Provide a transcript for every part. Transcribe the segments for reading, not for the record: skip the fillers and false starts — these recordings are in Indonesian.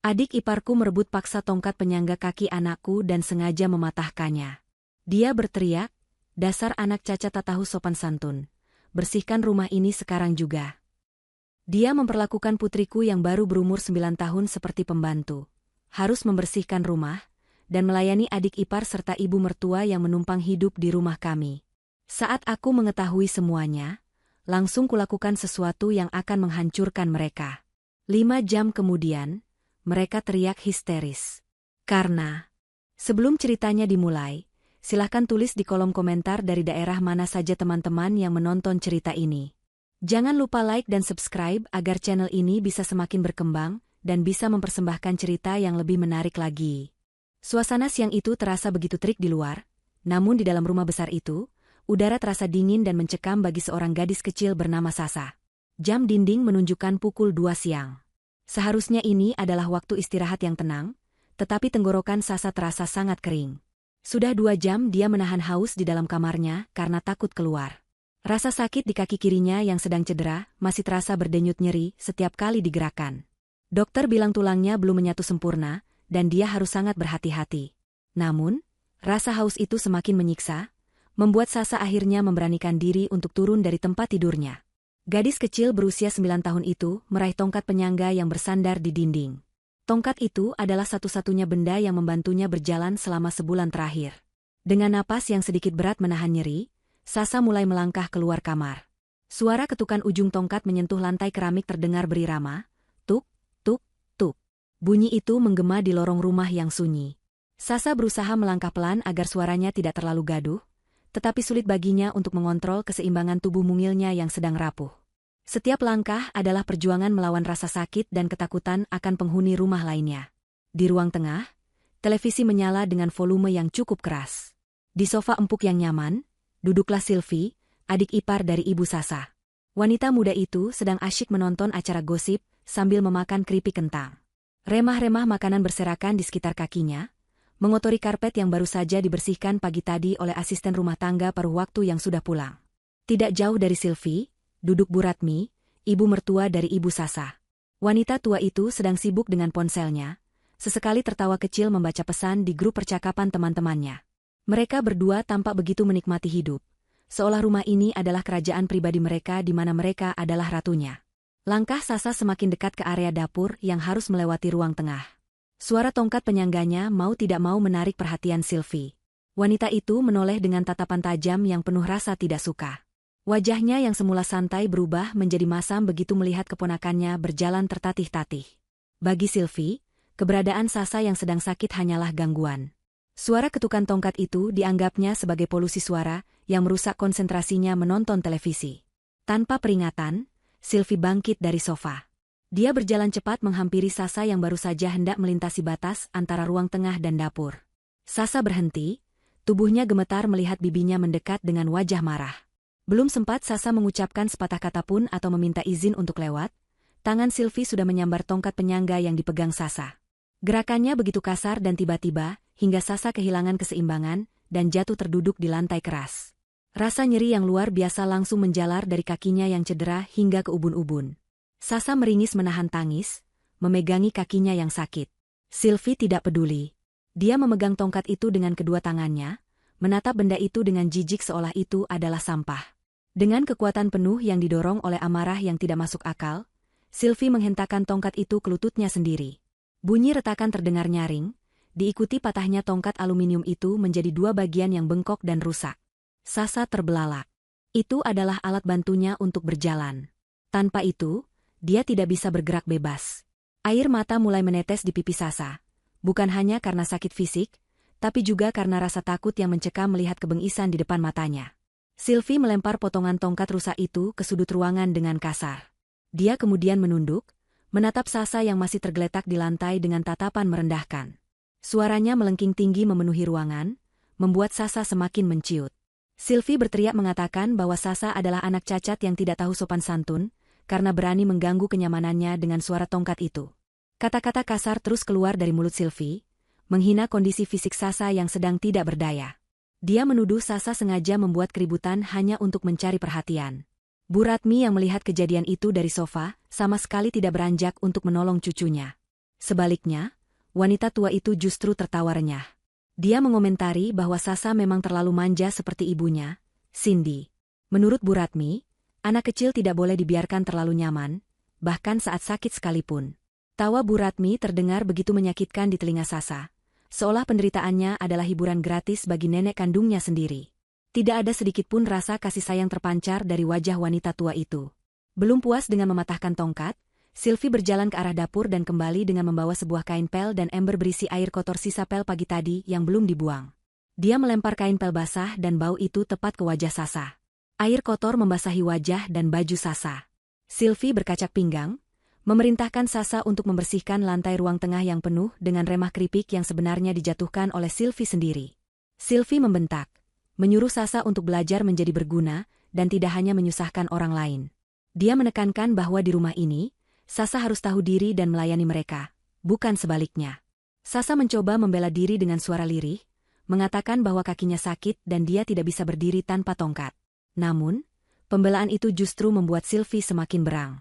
Adik iparku merebut paksa tongkat penyangga kaki anakku dan sengaja mematahkannya. Dia berteriak, "Dasar anak cacat tak tahu sopan santun. Bersihkan rumah ini sekarang juga." Dia memperlakukan putriku yang baru berumur 9 tahun seperti pembantu. Harus membersihkan rumah, dan melayani adik ipar serta ibu mertua yang menumpang hidup di rumah kami. Saat aku mengetahui semuanya, langsung kulakukan sesuatu yang akan menghancurkan mereka. 5 jam kemudian, mereka teriak histeris. Karena, sebelum ceritanya dimulai, silahkan tulis di kolom komentar dari daerah mana saja teman-teman yang menonton cerita ini. Jangan lupa like dan subscribe agar channel ini bisa semakin berkembang dan bisa mempersembahkan cerita yang lebih menarik lagi. Suasana siang itu terasa begitu terik di luar, namun di dalam rumah besar itu, udara terasa dingin dan mencekam bagi seorang gadis kecil bernama Sasa. Jam dinding menunjukkan pukul 2 siang. Seharusnya ini adalah waktu istirahat yang tenang, tetapi tenggorokan Sasa terasa sangat kering. Sudah 2 jam dia menahan haus di dalam kamarnya karena takut keluar. Rasa sakit di kaki kirinya yang sedang cedera masih terasa berdenyut nyeri setiap kali digerakkan. Dokter bilang tulangnya belum menyatu sempurna, dan dia harus sangat berhati-hati. Namun, rasa haus itu semakin menyiksa, membuat Sasa akhirnya memberanikan diri untuk turun dari tempat tidurnya. Gadis kecil berusia 9 tahun itu meraih tongkat penyangga yang bersandar di dinding. Tongkat itu adalah satu-satunya benda yang membantunya berjalan selama sebulan terakhir. Dengan napas yang sedikit berat menahan nyeri, Sasa mulai melangkah keluar kamar. Suara ketukan ujung tongkat menyentuh lantai keramik terdengar berirama, tuk, tuk, tuk. Bunyi itu menggema di lorong rumah yang sunyi. Sasa berusaha melangkah pelan agar suaranya tidak terlalu gaduh, tetapi sulit baginya untuk mengontrol keseimbangan tubuh mungilnya yang sedang rapuh. Setiap langkah adalah perjuangan melawan rasa sakit dan ketakutan akan penghuni rumah lainnya. Di ruang tengah, televisi menyala dengan volume yang cukup keras. Di sofa empuk yang nyaman, duduklah Sylvie, adik ipar dari ibu Sasa. Wanita muda itu sedang asyik menonton acara gosip sambil memakan keripik kentang. Remah-remah makanan berserakan di sekitar kakinya, mengotori karpet yang baru saja dibersihkan pagi tadi oleh asisten rumah tangga paruh waktu yang sudah pulang. Tidak jauh dari Sylvie, duduk Bu Ratmi, ibu mertua dari ibu Sasa. Wanita tua itu sedang sibuk dengan ponselnya, sesekali tertawa kecil membaca pesan di grup percakapan teman-temannya. Mereka berdua tampak begitu menikmati hidup, seolah rumah ini adalah kerajaan pribadi mereka di mana mereka adalah ratunya. Langkah Sasa semakin dekat ke area dapur yang harus melewati ruang tengah. Suara tongkat penyangganya mau tidak mau menarik perhatian Sylvie. Wanita itu menoleh dengan tatapan tajam yang penuh rasa tidak suka. Wajahnya yang semula santai berubah menjadi masam begitu melihat keponakannya berjalan tertatih-tatih. Bagi Sylvie, keberadaan Sasa yang sedang sakit hanyalah gangguan. Suara ketukan tongkat itu dianggapnya sebagai polusi suara yang merusak konsentrasinya menonton televisi. Tanpa peringatan, Sylvie bangkit dari sofa. Dia berjalan cepat menghampiri Sasa yang baru saja hendak melintasi batas antara ruang tengah dan dapur. Sasa berhenti, tubuhnya gemetar melihat bibinya mendekat dengan wajah marah. Belum sempat Sasa mengucapkan sepatah kata pun atau meminta izin untuk lewat, tangan Sylvie sudah menyambar tongkat penyangga yang dipegang Sasa. Gerakannya begitu kasar dan tiba-tiba, hingga Sasa kehilangan keseimbangan dan jatuh terduduk di lantai keras. Rasa nyeri yang luar biasa langsung menjalar dari kakinya yang cedera hingga ke ubun-ubun. Sasa meringis menahan tangis, memegangi kakinya yang sakit. Sylvie tidak peduli. Dia memegang tongkat itu dengan kedua tangannya, menatap benda itu dengan jijik seolah itu adalah sampah. Dengan kekuatan penuh yang didorong oleh amarah yang tidak masuk akal, Sylvie menghentakkan tongkat itu ke lututnya sendiri. Bunyi retakan terdengar nyaring, diikuti patahnya tongkat aluminium itu menjadi 2 bagian yang bengkok dan rusak. Sasa terbelalak. Itu adalah alat bantunya untuk berjalan. Tanpa itu, dia tidak bisa bergerak bebas. Air mata mulai menetes di pipi Sasa, bukan hanya karena sakit fisik, tapi juga karena rasa takut yang mencekam melihat kebengisan di depan matanya. Sylvie melempar potongan tongkat rusak itu ke sudut ruangan dengan kasar. Dia kemudian menunduk, menatap Sasa yang masih tergeletak di lantai dengan tatapan merendahkan. Suaranya melengking tinggi memenuhi ruangan, membuat Sasa semakin menciut. Sylvie berteriak mengatakan bahwa Sasa adalah anak cacat yang tidak tahu sopan santun, karena berani mengganggu kenyamanannya dengan suara tongkat itu. Kata-kata kasar terus keluar dari mulut Sylvie, menghina kondisi fisik Sasa yang sedang tidak berdaya. Dia menuduh Sasa sengaja membuat keributan hanya untuk mencari perhatian. Bu Ratmi yang melihat kejadian itu dari sofa, sama sekali tidak beranjak untuk menolong cucunya. Sebaliknya, wanita tua itu justru tertawa renyah. Dia mengomentari bahwa Sasa memang terlalu manja seperti ibunya, Cindy. Menurut Bu Ratmi, anak kecil tidak boleh dibiarkan terlalu nyaman, bahkan saat sakit sekalipun. Tawa Bu Ratmi terdengar begitu menyakitkan di telinga Sasa, seolah penderitaannya adalah hiburan gratis bagi nenek kandungnya sendiri. Tidak ada sedikitpun rasa kasih sayang terpancar dari wajah wanita tua itu. Belum puas dengan mematahkan tongkat, Sylvie berjalan ke arah dapur dan kembali dengan membawa sebuah kain pel dan ember berisi air kotor sisa pel pagi tadi yang belum dibuang. Dia melempar kain pel basah dan bau itu tepat ke wajah Sasa. Air kotor membasahi wajah dan baju Sasa. Sylvie berkacak pinggang, memerintahkan Sasa untuk membersihkan lantai ruang tengah yang penuh dengan remah keripik yang sebenarnya dijatuhkan oleh Sylvie sendiri. Sylvie membentak, menyuruh Sasa untuk belajar menjadi berguna dan tidak hanya menyusahkan orang lain. Dia menekankan bahwa di rumah ini, Sasa harus tahu diri dan melayani mereka, bukan sebaliknya. Sasa mencoba membela diri dengan suara lirih, mengatakan bahwa kakinya sakit dan dia tidak bisa berdiri tanpa tongkat. Namun, pembelaan itu justru membuat Sylvie semakin berang.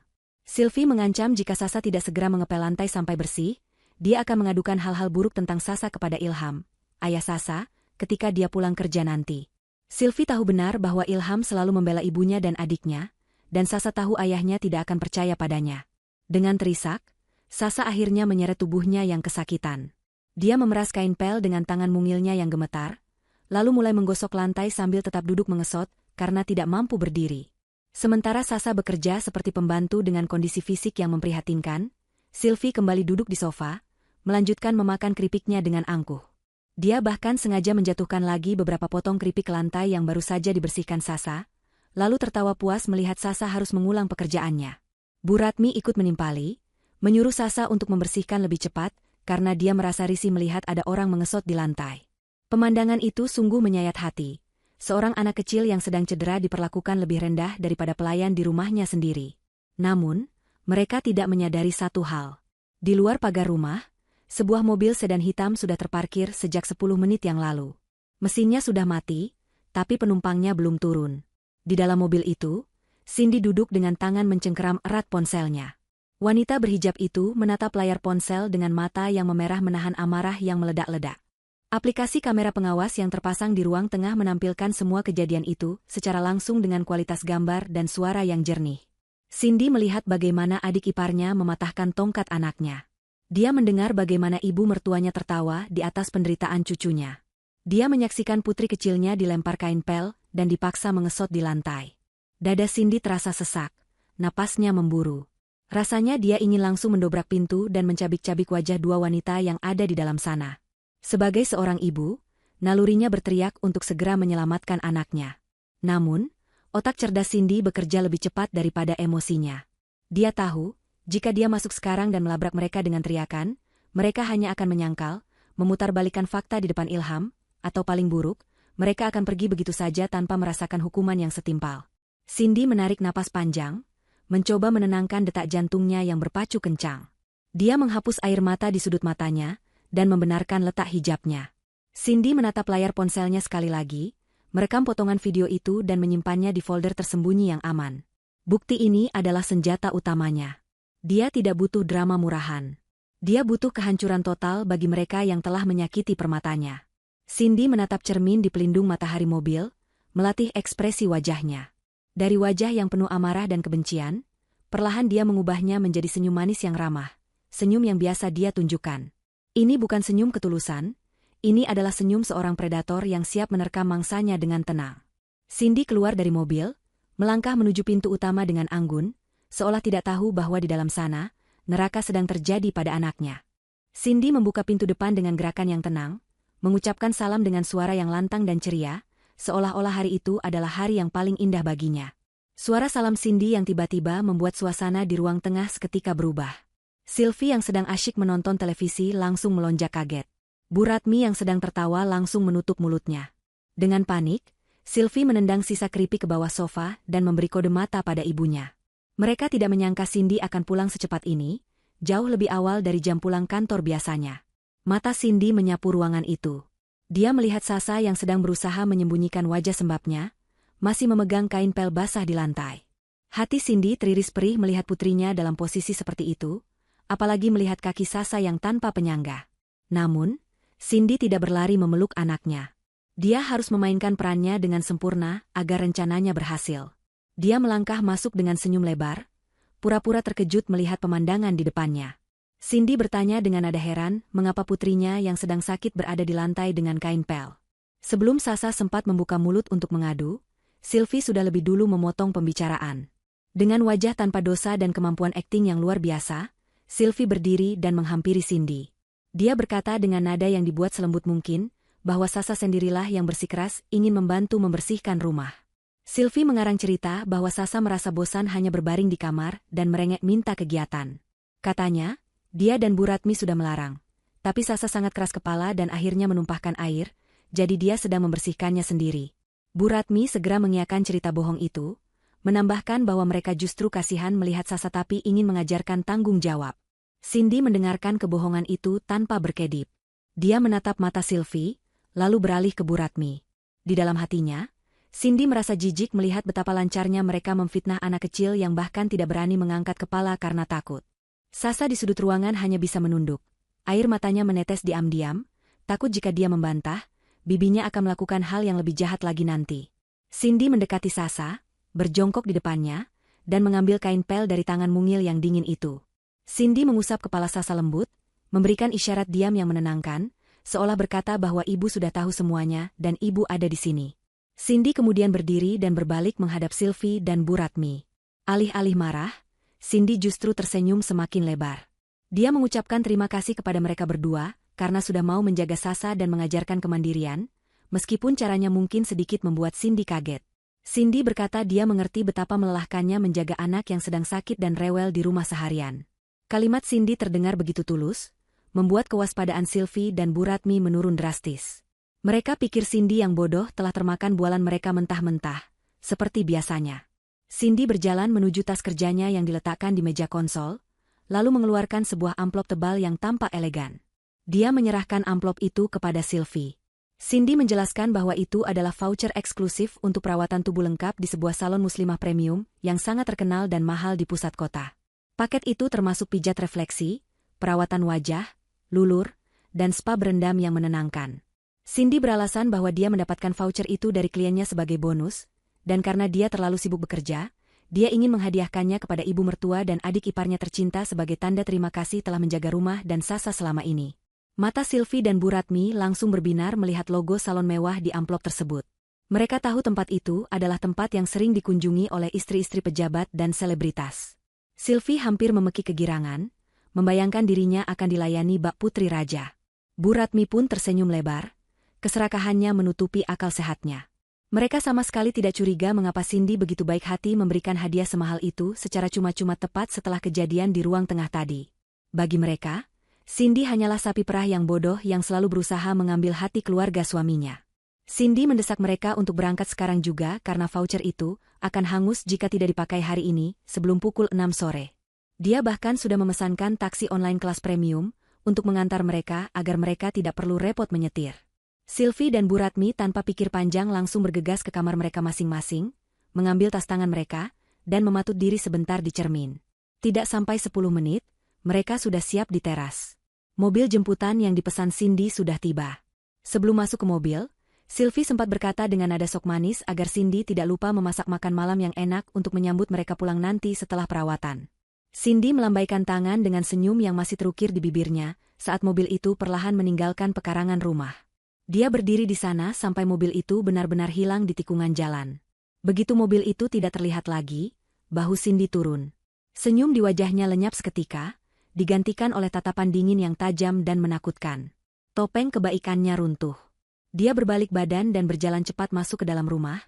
Sylvie mengancam jika Sasa tidak segera mengepel lantai sampai bersih, dia akan mengadukan hal-hal buruk tentang Sasa kepada Ilham, ayah Sasa, ketika dia pulang kerja nanti. Sylvie tahu benar bahwa Ilham selalu membela ibunya dan adiknya, dan Sasa tahu ayahnya tidak akan percaya padanya. Dengan terisak, Sasa akhirnya menyeret tubuhnya yang kesakitan. Dia memeras kain pel dengan tangan mungilnya yang gemetar, lalu mulai menggosok lantai sambil tetap duduk mengesot karena tidak mampu berdiri. Sementara Sasa bekerja seperti pembantu dengan kondisi fisik yang memprihatinkan, Sylvie kembali duduk di sofa, melanjutkan memakan keripiknya dengan angkuh. Dia bahkan sengaja menjatuhkan lagi beberapa potong keripik ke lantai yang baru saja dibersihkan Sasa, lalu tertawa puas melihat Sasa harus mengulang pekerjaannya. Bu Ratmi ikut menimpali, menyuruh Sasa untuk membersihkan lebih cepat, karena dia merasa risih melihat ada orang mengesot di lantai. Pemandangan itu sungguh menyayat hati. Seorang anak kecil yang sedang cedera diperlakukan lebih rendah daripada pelayan di rumahnya sendiri. Namun, mereka tidak menyadari satu hal. Di luar pagar rumah, sebuah mobil sedan hitam sudah terparkir sejak 10 menit yang lalu. Mesinnya sudah mati, tapi penumpangnya belum turun. Di dalam mobil itu, Cindy duduk dengan tangan mencengkeram erat ponselnya. Wanita berhijab itu menatap layar ponsel dengan mata yang memerah menahan amarah yang meledak-ledak. Aplikasi kamera pengawas yang terpasang di ruang tengah menampilkan semua kejadian itu secara langsung dengan kualitas gambar dan suara yang jernih. Cindy melihat bagaimana adik iparnya mematahkan tongkat anaknya. Dia mendengar bagaimana ibu mertuanya tertawa di atas penderitaan cucunya. Dia menyaksikan putri kecilnya dilempar kain pel dan dipaksa mengesot di lantai. Dada Cindy terasa sesak, napasnya memburu. Rasanya dia ingin langsung mendobrak pintu dan mencabik-cabik wajah dua wanita yang ada di dalam sana. Sebagai seorang ibu, nalurinya berteriak untuk segera menyelamatkan anaknya. Namun, otak cerdas Cindy bekerja lebih cepat daripada emosinya. Dia tahu, jika dia masuk sekarang dan melabrak mereka dengan teriakan, mereka hanya akan menyangkal, memutarbalikkan fakta di depan Ilham, atau paling buruk, mereka akan pergi begitu saja tanpa merasakan hukuman yang setimpal. Cindy menarik napas panjang, mencoba menenangkan detak jantungnya yang berpacu kencang. Dia menghapus air mata di sudut matanya, dan membenarkan letak hijabnya. Cindy menatap layar ponselnya sekali lagi, merekam potongan video itu dan menyimpannya di folder tersembunyi yang aman. Bukti ini adalah senjata utamanya. Dia tidak butuh drama murahan. Dia butuh kehancuran total bagi mereka yang telah menyakiti permatanya. Cindy menatap cermin di pelindung matahari mobil, melatih ekspresi wajahnya. Dari wajah yang penuh amarah dan kebencian, perlahan dia mengubahnya menjadi senyum manis yang ramah, senyum yang biasa dia tunjukkan. Ini bukan senyum ketulusan, ini adalah senyum seorang predator yang siap menerkam mangsanya dengan tenang. Cindy keluar dari mobil, melangkah menuju pintu utama dengan anggun, seolah tidak tahu bahwa di dalam sana, neraka sedang terjadi pada anaknya. Cindy membuka pintu depan dengan gerakan yang tenang, mengucapkan salam dengan suara yang lantang dan ceria, seolah-olah hari itu adalah hari yang paling indah baginya. Suara salam Cindy yang tiba-tiba membuat suasana di ruang tengah seketika berubah. Sylvie yang sedang asyik menonton televisi langsung melonjak kaget. Bu Ratmi yang sedang tertawa langsung menutup mulutnya. Dengan panik, Sylvie menendang sisa keripik ke bawah sofa dan memberi kode mata pada ibunya. Mereka tidak menyangka Cindy akan pulang secepat ini, jauh lebih awal dari jam pulang kantor biasanya. Mata Cindy menyapu ruangan itu. Dia melihat Sasa yang sedang berusaha menyembunyikan wajah sembabnya, masih memegang kain pel basah di lantai. Hati Cindy teriris perih melihat putrinya dalam posisi seperti itu, apalagi melihat kaki Sasa yang tanpa penyangga. Namun, Cindy tidak berlari memeluk anaknya. Dia harus memainkan perannya dengan sempurna agar rencananya berhasil. Dia melangkah masuk dengan senyum lebar, pura-pura terkejut melihat pemandangan di depannya. Cindy bertanya dengan nada heran mengapa putrinya yang sedang sakit berada di lantai dengan kain pel. Sebelum Sasa sempat membuka mulut untuk mengadu, Sylvie sudah lebih dulu memotong pembicaraan. Dengan wajah tanpa dosa dan kemampuan akting yang luar biasa, Sylvie berdiri dan menghampiri Cindy. Dia berkata dengan nada yang dibuat selembut mungkin, bahwa Sasa sendirilah yang bersikeras ingin membantu membersihkan rumah. Sylvie mengarang cerita bahwa Sasa merasa bosan hanya berbaring di kamar dan merengek minta kegiatan. Katanya, dia dan Bu Ratmi sudah melarang. Tapi Sasa sangat keras kepala dan akhirnya menumpahkan air, jadi dia sedang membersihkannya sendiri. Bu Ratmi segera mengiyakan cerita bohong itu, menambahkan bahwa mereka justru kasihan melihat Sasa tapi ingin mengajarkan tanggung jawab. Cindy mendengarkan kebohongan itu tanpa berkedip. Dia menatap mata Sylvie, lalu beralih ke Bu Ratmi. Di dalam hatinya, Cindy merasa jijik melihat betapa lancarnya mereka memfitnah anak kecil yang bahkan tidak berani mengangkat kepala karena takut. Sasa di sudut ruangan hanya bisa menunduk. Air matanya menetes diam-diam, takut jika dia membantah, bibinya akan melakukan hal yang lebih jahat lagi nanti. Cindy mendekati Sasa, berjongkok di depannya, dan mengambil kain pel dari tangan mungil yang dingin itu. Cindy mengusap kepala Sasa lembut, memberikan isyarat diam yang menenangkan, seolah berkata bahwa ibu sudah tahu semuanya dan ibu ada di sini. Cindy kemudian berdiri dan berbalik menghadap Sylvie dan Bu Ratmi. Alih-alih marah, Cindy justru tersenyum semakin lebar. Dia mengucapkan terima kasih kepada mereka berdua, karena sudah mau menjaga Sasa dan mengajarkan kemandirian, meskipun caranya mungkin sedikit membuat Cindy kaget. Cindy berkata dia mengerti betapa melelahkannya menjaga anak yang sedang sakit dan rewel di rumah seharian. Kalimat Cindy terdengar begitu tulus, membuat kewaspadaan Sylvie dan Bu Ratmi menurun drastis. Mereka pikir Cindy yang bodoh telah termakan bualan mereka mentah-mentah, seperti biasanya. Cindy berjalan menuju tas kerjanya yang diletakkan di meja konsol, lalu mengeluarkan sebuah amplop tebal yang tampak elegan. Dia menyerahkan amplop itu kepada Sylvie. Cindy menjelaskan bahwa itu adalah voucher eksklusif untuk perawatan tubuh lengkap di sebuah salon muslimah premium yang sangat terkenal dan mahal di pusat kota. Paket itu termasuk pijat refleksi, perawatan wajah, lulur, dan spa berendam yang menenangkan. Cindy beralasan bahwa dia mendapatkan voucher itu dari kliennya sebagai bonus, dan karena dia terlalu sibuk bekerja, dia ingin menghadiahkannya kepada ibu mertua dan adik iparnya tercinta sebagai tanda terima kasih telah menjaga rumah dan Sasa selama ini. Mata Sylvie dan Bu Ratmi langsung berbinar melihat logo salon mewah di amplop tersebut. Mereka tahu tempat itu adalah tempat yang sering dikunjungi oleh istri-istri pejabat dan selebritas. Sylvie hampir memekik kegirangan, membayangkan dirinya akan dilayani bak putri raja. Bu Ratmi pun tersenyum lebar, keserakahannya menutupi akal sehatnya. Mereka sama sekali tidak curiga mengapa Cindy begitu baik hati memberikan hadiah semahal itu secara cuma-cuma tepat setelah kejadian di ruang tengah tadi. Bagi mereka, Cindy hanyalah sapi perah yang bodoh yang selalu berusaha mengambil hati keluarga suaminya. Cindy mendesak mereka untuk berangkat sekarang juga karena voucher itu akan hangus jika tidak dipakai hari ini, sebelum pukul 6 sore. Dia bahkan sudah memesankan taksi online kelas premium untuk mengantar mereka agar mereka tidak perlu repot menyetir. Sylvie dan Bu Ratmi tanpa pikir panjang langsung bergegas ke kamar mereka masing-masing, mengambil tas tangan mereka, dan mematut diri sebentar di cermin. Tidak sampai 10 menit, mereka sudah siap di teras. Mobil jemputan yang dipesan Cindy sudah tiba. Sebelum masuk ke mobil, Sylvie sempat berkata dengan nada sok manis agar Cindy tidak lupa memasak makan malam yang enak untuk menyambut mereka pulang nanti setelah perawatan. Cindy melambaikan tangan dengan senyum yang masih terukir di bibirnya saat mobil itu perlahan meninggalkan pekarangan rumah. Dia berdiri di sana sampai mobil itu benar-benar hilang di tikungan jalan. Begitu mobil itu tidak terlihat lagi, bahu Cindy turun. Senyum di wajahnya lenyap seketika, digantikan oleh tatapan dingin yang tajam dan menakutkan. Topeng kebaikannya runtuh. Dia berbalik badan dan berjalan cepat masuk ke dalam rumah,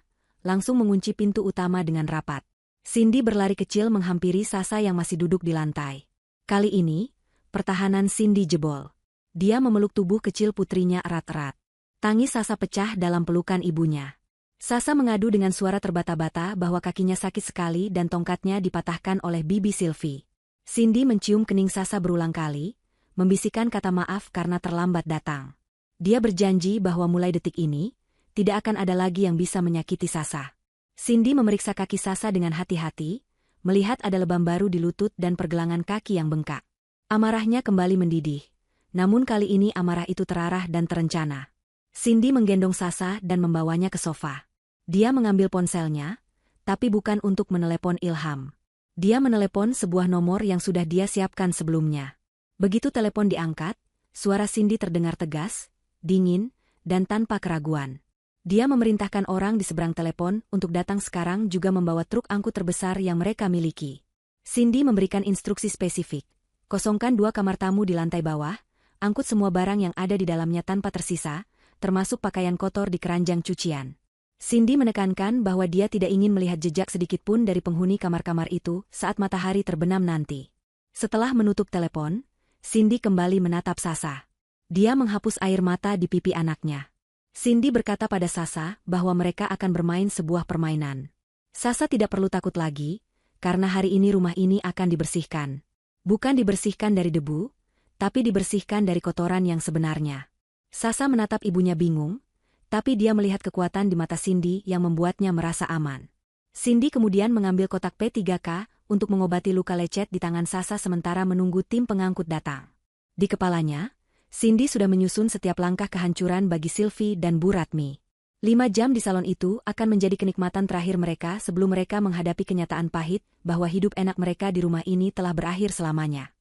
langsung mengunci pintu utama dengan rapat. Cindy berlari kecil menghampiri Sasa yang masih duduk di lantai. Kali ini, pertahanan Cindy jebol. Dia memeluk tubuh kecil putrinya erat-erat. Tangis Sasa pecah dalam pelukan ibunya. Sasa mengadu dengan suara terbata-bata bahwa kakinya sakit sekali dan tongkatnya dipatahkan oleh bibi Sylvie. Cindy mencium kening Sasa berulang kali, membisikkan kata maaf karena terlambat datang. Dia berjanji bahwa mulai detik ini, tidak akan ada lagi yang bisa menyakiti Sasa. Cindy memeriksa kaki Sasa dengan hati-hati, melihat ada lebam baru di lutut dan pergelangan kaki yang bengkak. Amarahnya kembali mendidih. Namun kali ini amarah itu terarah dan terencana. Cindy menggendong Sasa dan membawanya ke sofa. Dia mengambil ponselnya, tapi bukan untuk menelepon Ilham. Dia menelepon sebuah nomor yang sudah dia siapkan sebelumnya. Begitu telepon diangkat, suara Cindy terdengar tegas, dingin, dan tanpa keraguan. Dia memerintahkan orang di seberang telepon untuk datang sekarang juga membawa truk angkut terbesar yang mereka miliki. Cindy memberikan instruksi spesifik. Kosongkan 2 kamar tamu di lantai bawah, angkut semua barang yang ada di dalamnya tanpa tersisa, termasuk pakaian kotor di keranjang cucian. Cindy menekankan bahwa dia tidak ingin melihat jejak sedikitpun dari penghuni kamar-kamar itu saat matahari terbenam nanti. Setelah menutup telepon, Cindy kembali menatap Sasa. Dia menghapus air mata di pipi anaknya. Cindy berkata pada Sasa bahwa mereka akan bermain sebuah permainan. Sasa tidak perlu takut lagi, karena hari ini rumah ini akan dibersihkan. Bukan dibersihkan dari debu, tapi dibersihkan dari kotoran yang sebenarnya. Sasa menatap ibunya bingung, tapi dia melihat kekuatan di mata Cindy yang membuatnya merasa aman. Cindy kemudian mengambil kotak P3K untuk mengobati luka lecet di tangan Sasa sementara menunggu tim pengangkut datang. Di kepalanya, Cindy sudah menyusun setiap langkah kehancuran bagi Sylvie dan Bu Ratmi. 5 jam di salon itu akan menjadi kenikmatan terakhir mereka sebelum mereka menghadapi kenyataan pahit bahwa hidup enak mereka di rumah ini telah berakhir selamanya.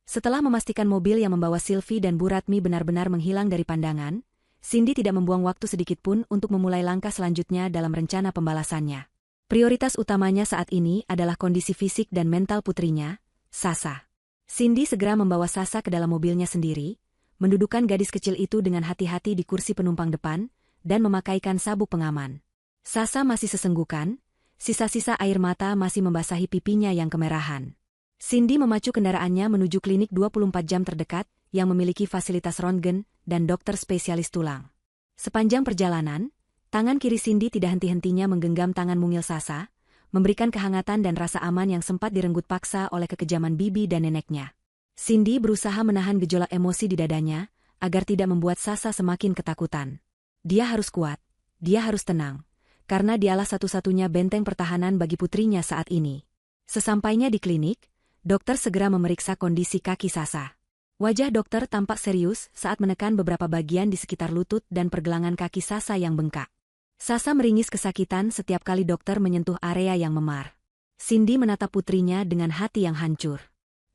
Setelah memastikan mobil yang membawa Sylvie dan Bu Ratmi benar-benar menghilang dari pandangan, Cindy tidak membuang waktu sedikitpun untuk memulai langkah selanjutnya dalam rencana pembalasannya. Prioritas utamanya saat ini adalah kondisi fisik dan mental putrinya, Sasa. Cindy segera membawa Sasa ke dalam mobilnya sendiri, mendudukkan gadis kecil itu dengan hati-hati di kursi penumpang depan, dan memakaikan sabuk pengaman. Sasa masih sesenggukan, sisa-sisa air mata masih membasahi pipinya yang kemerahan. Cindy memacu kendaraannya menuju klinik 24 jam terdekat, yang memiliki fasilitas röntgen dan dokter spesialis tulang. Sepanjang perjalanan, tangan kiri Cindy tidak henti-hentinya menggenggam tangan mungil Sasa, memberikan kehangatan dan rasa aman yang sempat direnggut paksa oleh kekejaman bibi dan neneknya. Cindy berusaha menahan gejolak emosi di dadanya, agar tidak membuat Sasa semakin ketakutan. Dia harus kuat, dia harus tenang, karena dialah satu-satunya benteng pertahanan bagi putrinya saat ini. Sesampainya di klinik, dokter segera memeriksa kondisi kaki Sasa. Wajah dokter tampak serius saat menekan beberapa bagian di sekitar lutut dan pergelangan kaki Sasa yang bengkak. Sasa meringis kesakitan setiap kali dokter menyentuh area yang memar. Cindy menatap putrinya dengan hati yang hancur.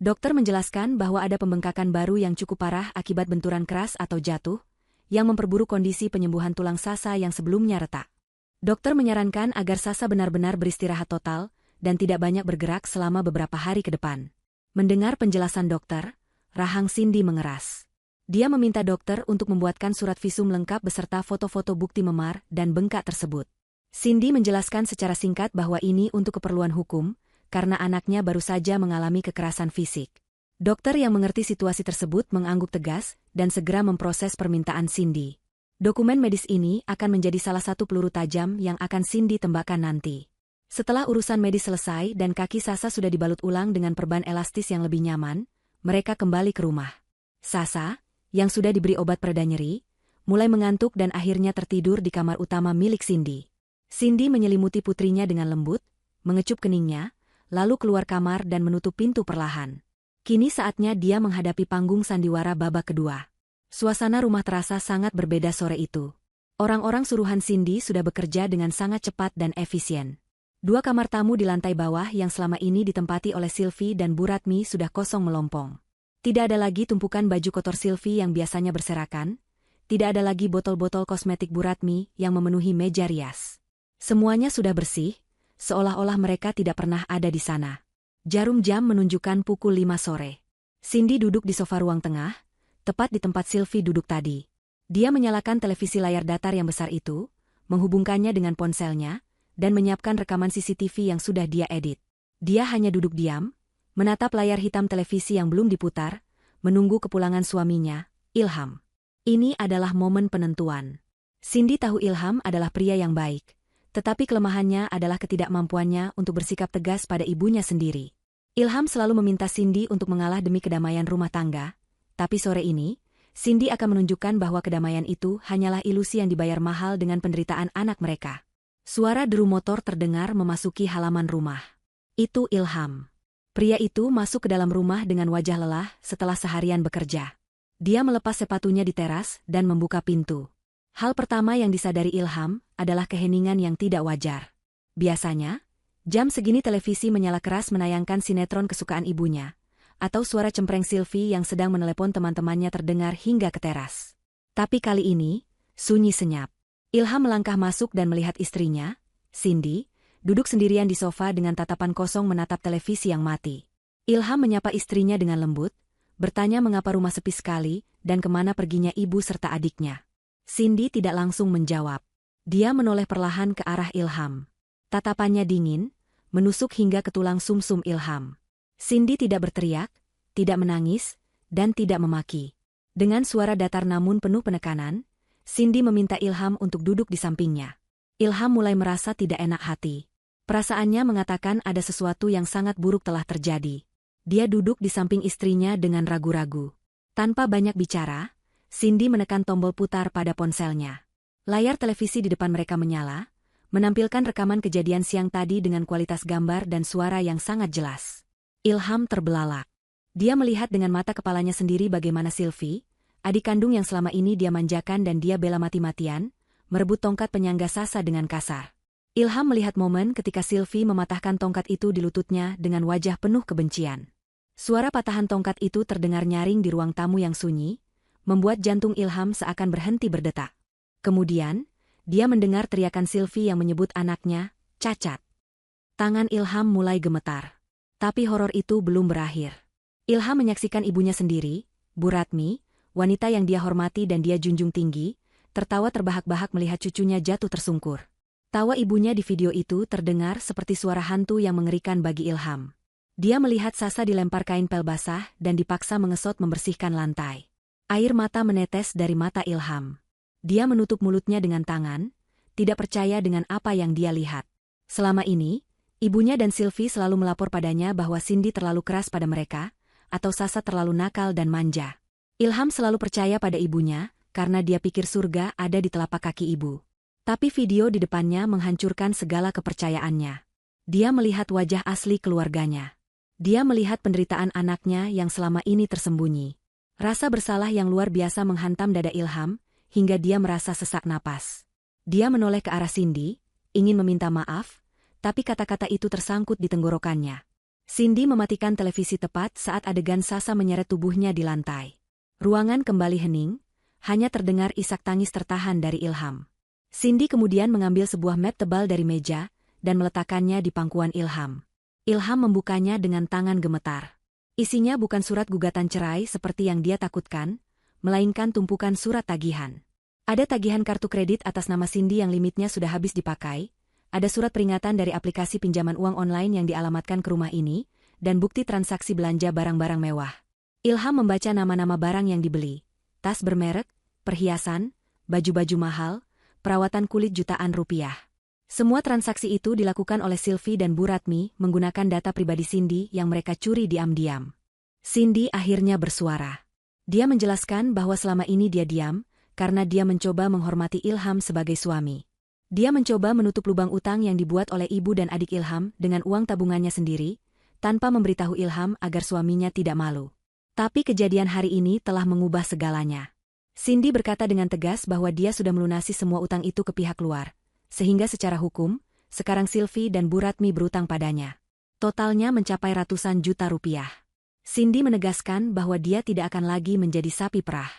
Dokter menjelaskan bahwa ada pembengkakan baru yang cukup parah akibat benturan keras atau jatuh, yang memperburuk kondisi penyembuhan tulang Sasa yang sebelumnya retak. Dokter menyarankan agar Sasa benar-benar beristirahat total, dan tidak banyak bergerak selama beberapa hari ke depan. Mendengar penjelasan dokter, rahang Cindy mengeras. Dia meminta dokter untuk membuatkan surat visum lengkap beserta foto-foto bukti memar dan bengkak tersebut. Cindy menjelaskan secara singkat bahwa ini untuk keperluan hukum, karena anaknya baru saja mengalami kekerasan fisik. Dokter yang mengerti situasi tersebut mengangguk tegas dan segera memproses permintaan Cindy. Dokumen medis ini akan menjadi salah satu peluru tajam yang akan Cindy tembakkan nanti. Setelah urusan medis selesai dan kaki Sasa sudah dibalut ulang dengan perban elastis yang lebih nyaman, mereka kembali ke rumah. Sasa, yang sudah diberi obat pereda nyeri, mulai mengantuk dan akhirnya tertidur di kamar utama milik Cindy. Cindy menyelimuti putrinya dengan lembut, mengecup keningnya, lalu keluar kamar dan menutup pintu perlahan. Kini saatnya dia menghadapi panggung sandiwara babak kedua. Suasana rumah terasa sangat berbeda sore itu. Orang-orang suruhan Cindy sudah bekerja dengan sangat cepat dan efisien. 2 kamar tamu di lantai bawah yang selama ini ditempati oleh Sylvie dan Bu Ratmi sudah kosong melompong. Tidak ada lagi tumpukan baju kotor Sylvie yang biasanya berserakan, tidak ada lagi botol-botol kosmetik Bu Ratmi yang memenuhi meja rias. Semuanya sudah bersih, seolah-olah mereka tidak pernah ada di sana. Jarum jam menunjukkan pukul 5 sore. Cindy duduk di sofa ruang tengah, tepat di tempat Sylvie duduk tadi. Dia menyalakan televisi layar datar yang besar itu, menghubungkannya dengan ponselnya, dan menyiapkan rekaman CCTV yang sudah dia edit. Dia hanya duduk diam, menatap layar hitam televisi yang belum diputar, menunggu kepulangan suaminya, Ilham. Ini adalah momen penentuan. Cindy tahu Ilham adalah pria yang baik, tetapi kelemahannya adalah ketidakmampuannya untuk bersikap tegas pada ibunya sendiri. Ilham selalu meminta Cindy untuk mengalah demi kedamaian rumah tangga, tapi sore ini, Cindy akan menunjukkan bahwa kedamaian itu hanyalah ilusi yang dibayar mahal dengan penderitaan anak mereka. Suara deru motor terdengar memasuki halaman rumah. Itu Ilham. Pria itu masuk ke dalam rumah dengan wajah lelah setelah seharian bekerja. Dia melepas sepatunya di teras dan membuka pintu. Hal pertama yang disadari Ilham adalah keheningan yang tidak wajar. Biasanya, jam segini televisi menyala keras menayangkan sinetron kesukaan ibunya, atau suara cempreng Sylvie yang sedang menelepon teman-temannya terdengar hingga ke teras. Tapi kali ini, sunyi senyap. Ilham melangkah masuk dan melihat istrinya, Cindy, duduk sendirian di sofa dengan tatapan kosong menatap televisi yang mati. Ilham menyapa istrinya dengan lembut, bertanya mengapa rumah sepi sekali dan kemana perginya ibu serta adiknya. Cindy tidak langsung menjawab. Dia menoleh perlahan ke arah Ilham. Tatapannya dingin, menusuk hingga ke tulang sumsum Ilham. Cindy tidak berteriak, tidak menangis, dan tidak memaki. Dengan suara datar namun penuh penekanan, Cindy meminta Ilham untuk duduk di sampingnya. Ilham mulai merasa tidak enak hati. Perasaannya mengatakan ada sesuatu yang sangat buruk telah terjadi. Dia duduk di samping istrinya dengan ragu-ragu. Tanpa banyak bicara, Cindy menekan tombol putar pada ponselnya. Layar televisi di depan mereka menyala, menampilkan rekaman kejadian siang tadi dengan kualitas gambar dan suara yang sangat jelas. Ilham terbelalak. Dia melihat dengan mata kepalanya sendiri bagaimana Sylvie, adik kandung yang selama ini dia manjakan dan dia bela mati-matian, merebut tongkat penyangga Sasa dengan kasar. Ilham melihat momen ketika Sylvie mematahkan tongkat itu di lututnya dengan wajah penuh kebencian. Suara patahan tongkat itu terdengar nyaring di ruang tamu yang sunyi, membuat jantung Ilham seakan berhenti berdetak. Kemudian, dia mendengar teriakan Sylvie yang menyebut anaknya, cacat. Tangan Ilham mulai gemetar. Tapi horor itu belum berakhir. Ilham menyaksikan ibunya sendiri, Bu Ratmi, wanita yang dia hormati dan dia junjung tinggi, tertawa terbahak-bahak melihat cucunya jatuh tersungkur. Tawa ibunya di video itu terdengar seperti suara hantu yang mengerikan bagi Ilham. Dia melihat Sasa dilempar kain pel basah dan dipaksa mengesot membersihkan lantai. Air mata menetes dari mata Ilham. Dia menutup mulutnya dengan tangan, tidak percaya dengan apa yang dia lihat. Selama ini, ibunya dan Sylvie selalu melapor padanya bahwa Cindy terlalu keras pada mereka, atau Sasa terlalu nakal dan manja. Ilham selalu percaya pada ibunya, karena dia pikir surga ada di telapak kaki ibu. Tapi video di depannya menghancurkan segala kepercayaannya. Dia melihat wajah asli keluarganya. Dia melihat penderitaan anaknya yang selama ini tersembunyi. Rasa bersalah yang luar biasa menghantam dada Ilham, hingga dia merasa sesak napas. Dia menoleh ke arah Cindy, ingin meminta maaf, tapi kata-kata itu tersangkut di tenggorokannya. Cindy mematikan televisi tepat saat adegan Sasa menyeret tubuhnya di lantai. Ruangan kembali hening, hanya terdengar isak tangis tertahan dari Ilham. Cindy kemudian mengambil sebuah map tebal dari meja dan meletakkannya di pangkuan Ilham. Ilham membukanya dengan tangan gemetar. Isinya bukan surat gugatan cerai seperti yang dia takutkan, melainkan tumpukan surat tagihan. Ada tagihan kartu kredit atas nama Cindy yang limitnya sudah habis dipakai, ada surat peringatan dari aplikasi pinjaman uang online yang dialamatkan ke rumah ini, dan bukti transaksi belanja barang-barang mewah. Ilham membaca nama-nama barang yang dibeli, tas bermerek, perhiasan, baju-baju mahal, perawatan kulit jutaan rupiah. Semua transaksi itu dilakukan oleh Sylvie dan Bu Ratmi menggunakan data pribadi Cindy yang mereka curi diam-diam. Cindy akhirnya bersuara. Dia menjelaskan bahwa selama ini dia diam, karena dia mencoba menghormati Ilham sebagai suami. Dia mencoba menutup lubang utang yang dibuat oleh ibu dan adik Ilham dengan uang tabungannya sendiri, tanpa memberitahu Ilham agar suaminya tidak malu. Tapi kejadian hari ini telah mengubah segalanya. Cindy berkata dengan tegas bahwa dia sudah melunasi semua utang itu ke pihak luar, sehingga secara hukum, sekarang Sylvie dan Bu Ratmi berutang padanya. Totalnya mencapai ratusan juta rupiah. Cindy menegaskan bahwa dia tidak akan lagi menjadi sapi perah.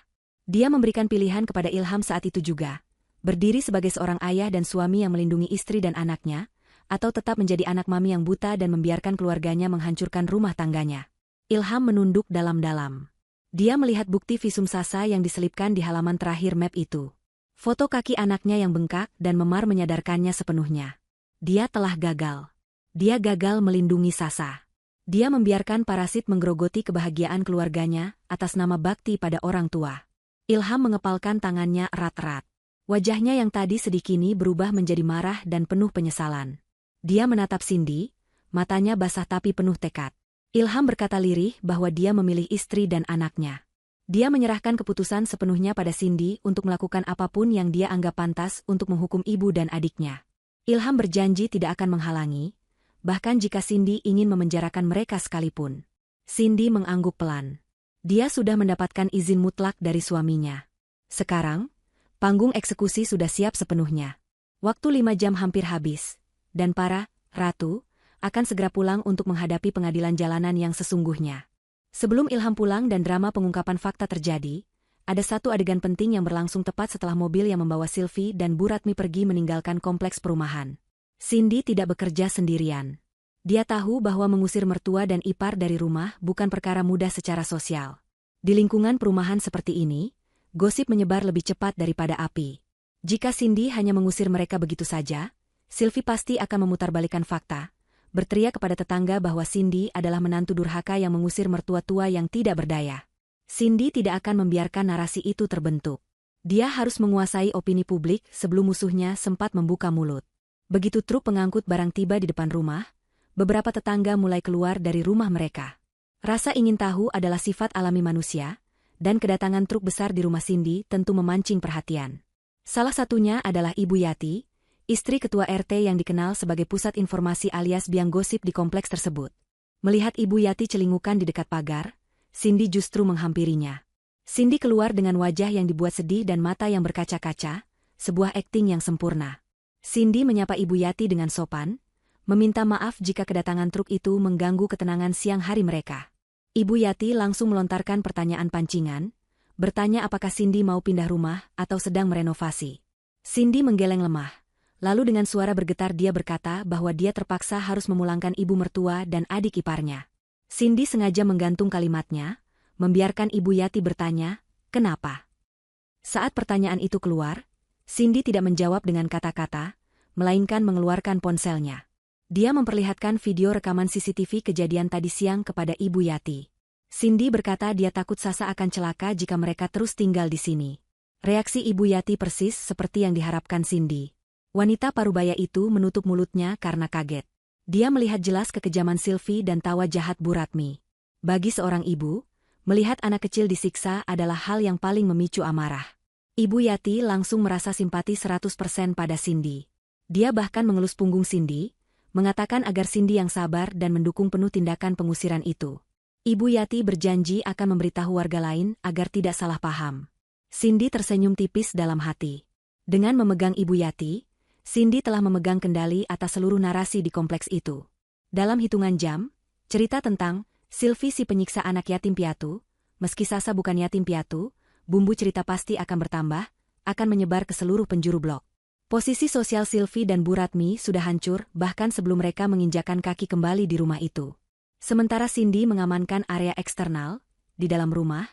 Dia memberikan pilihan kepada Ilham saat itu juga, berdiri sebagai seorang ayah dan suami yang melindungi istri dan anaknya, atau tetap menjadi anak mami yang buta dan membiarkan keluarganya menghancurkan rumah tangganya. Ilham menunduk dalam-dalam. Dia melihat bukti visum Sasa yang diselipkan di halaman terakhir map itu. Foto kaki anaknya yang bengkak dan memar menyadarkannya sepenuhnya. Dia telah gagal. Dia gagal melindungi Sasa. Dia membiarkan parasit menggerogoti kebahagiaan keluarganya atas nama bakti pada orang tua. Ilham mengepalkan tangannya erat-erat. Wajahnya yang tadi sedih kini berubah menjadi marah dan penuh penyesalan. Dia menatap Cindy, matanya basah tapi penuh tekad. Ilham berkata lirih bahwa dia memilih istri dan anaknya. Dia menyerahkan keputusan sepenuhnya pada Cindy untuk melakukan apapun yang dia anggap pantas untuk menghukum ibu dan adiknya. Ilham berjanji tidak akan menghalangi, bahkan jika Cindy ingin memenjarakan mereka sekalipun. Cindy mengangguk pelan. Dia sudah mendapatkan izin mutlak dari suaminya. Sekarang, panggung eksekusi sudah siap sepenuhnya. Waktu 5 jam hampir habis, dan para ratu akan segera pulang untuk menghadapi pengadilan jalanan yang sesungguhnya. Sebelum Ilham pulang dan drama pengungkapan fakta terjadi, ada satu adegan penting yang berlangsung tepat setelah mobil yang membawa Sylvie dan Bu Ratmi pergi meninggalkan kompleks perumahan. Cindy tidak bekerja sendirian. Dia tahu bahwa mengusir mertua dan ipar dari rumah bukan perkara mudah secara sosial. Di lingkungan perumahan seperti ini, gosip menyebar lebih cepat daripada api. Jika Cindy hanya mengusir mereka begitu saja, Sylvie pasti akan memutarbalikkan fakta, berteriak kepada tetangga bahwa Cindy adalah menantu durhaka yang mengusir mertua tua yang tidak berdaya. Cindy tidak akan membiarkan narasi itu terbentuk. Dia harus menguasai opini publik sebelum musuhnya sempat membuka mulut. Begitu truk pengangkut barang tiba di depan rumah, beberapa tetangga mulai keluar dari rumah mereka. Rasa ingin tahu adalah sifat alami manusia, dan kedatangan truk besar di rumah Cindy tentu memancing perhatian. Salah satunya adalah Ibu Yati, istri ketua RT yang dikenal sebagai pusat informasi alias biang gosip di kompleks tersebut. Melihat Ibu Yati celingukan di dekat pagar, Cindy justru menghampirinya. Cindy keluar dengan wajah yang dibuat sedih dan mata yang berkaca-kaca, sebuah akting yang sempurna. Cindy menyapa Ibu Yati dengan sopan, meminta maaf jika kedatangan truk itu mengganggu ketenangan siang hari mereka. Ibu Yati langsung melontarkan pertanyaan pancingan, bertanya apakah Cindy mau pindah rumah atau sedang merenovasi. Cindy menggeleng lemah, lalu dengan suara bergetar dia berkata bahwa dia terpaksa harus memulangkan ibu mertua dan adik iparnya. Cindy sengaja menggantung kalimatnya, membiarkan Ibu Yati bertanya, "Kenapa?" Saat pertanyaan itu keluar, Cindy tidak menjawab dengan kata-kata, melainkan mengeluarkan ponselnya. Dia memperlihatkan video rekaman CCTV kejadian tadi siang kepada Ibu Yati. Cindy berkata dia takut Sasa akan celaka jika mereka terus tinggal di sini. Reaksi Ibu Yati persis seperti yang diharapkan Cindy. Wanita parubaya itu menutup mulutnya karena kaget. Dia melihat jelas kekejaman Sylvie dan tawa jahat Bu Ratmi. Bagi seorang ibu, melihat anak kecil disiksa adalah hal yang paling memicu amarah. Ibu Yati langsung merasa simpati 100% pada Cindy. Dia bahkan mengelus punggung Cindy, mengatakan agar Cindy yang sabar dan mendukung penuh tindakan pengusiran itu. Ibu Yati berjanji akan memberitahu warga lain agar tidak salah paham. Cindy tersenyum tipis dalam hati. Dengan memegang Ibu Yati, Cindy telah memegang kendali atas seluruh narasi di kompleks itu. Dalam hitungan jam, cerita tentang Sylvie si penyiksa anak yatim piatu, meski Sasa bukan yatim piatu, bumbu cerita pasti akan bertambah, akan menyebar ke seluruh penjuru blok. Posisi sosial Sylvie dan Bu Ratmi sudah hancur bahkan sebelum mereka menginjakan kaki kembali di rumah itu. Sementara Cindy mengamankan area eksternal, di dalam rumah,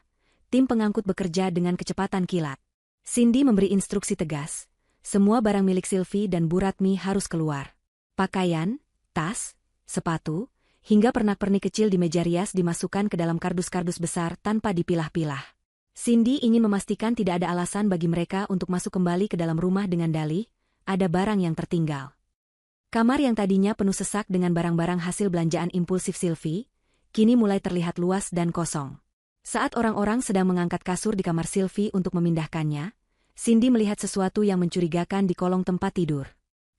tim pengangkut bekerja dengan kecepatan kilat. Cindy memberi instruksi tegas. Semua barang milik Sylvie dan Bu Ratmi harus keluar. Pakaian, tas, sepatu, hingga pernak-pernik kecil di meja rias dimasukkan ke dalam kardus-kardus besar tanpa dipilah-pilah. Cindy ingin memastikan tidak ada alasan bagi mereka untuk masuk kembali ke dalam rumah dengan dalih, ada barang yang tertinggal. Kamar yang tadinya penuh sesak dengan barang-barang hasil belanjaan impulsif Sylvie, kini mulai terlihat luas dan kosong. Saat orang-orang sedang mengangkat kasur di kamar Sylvie untuk memindahkannya, Cindy melihat sesuatu yang mencurigakan di kolong tempat tidur.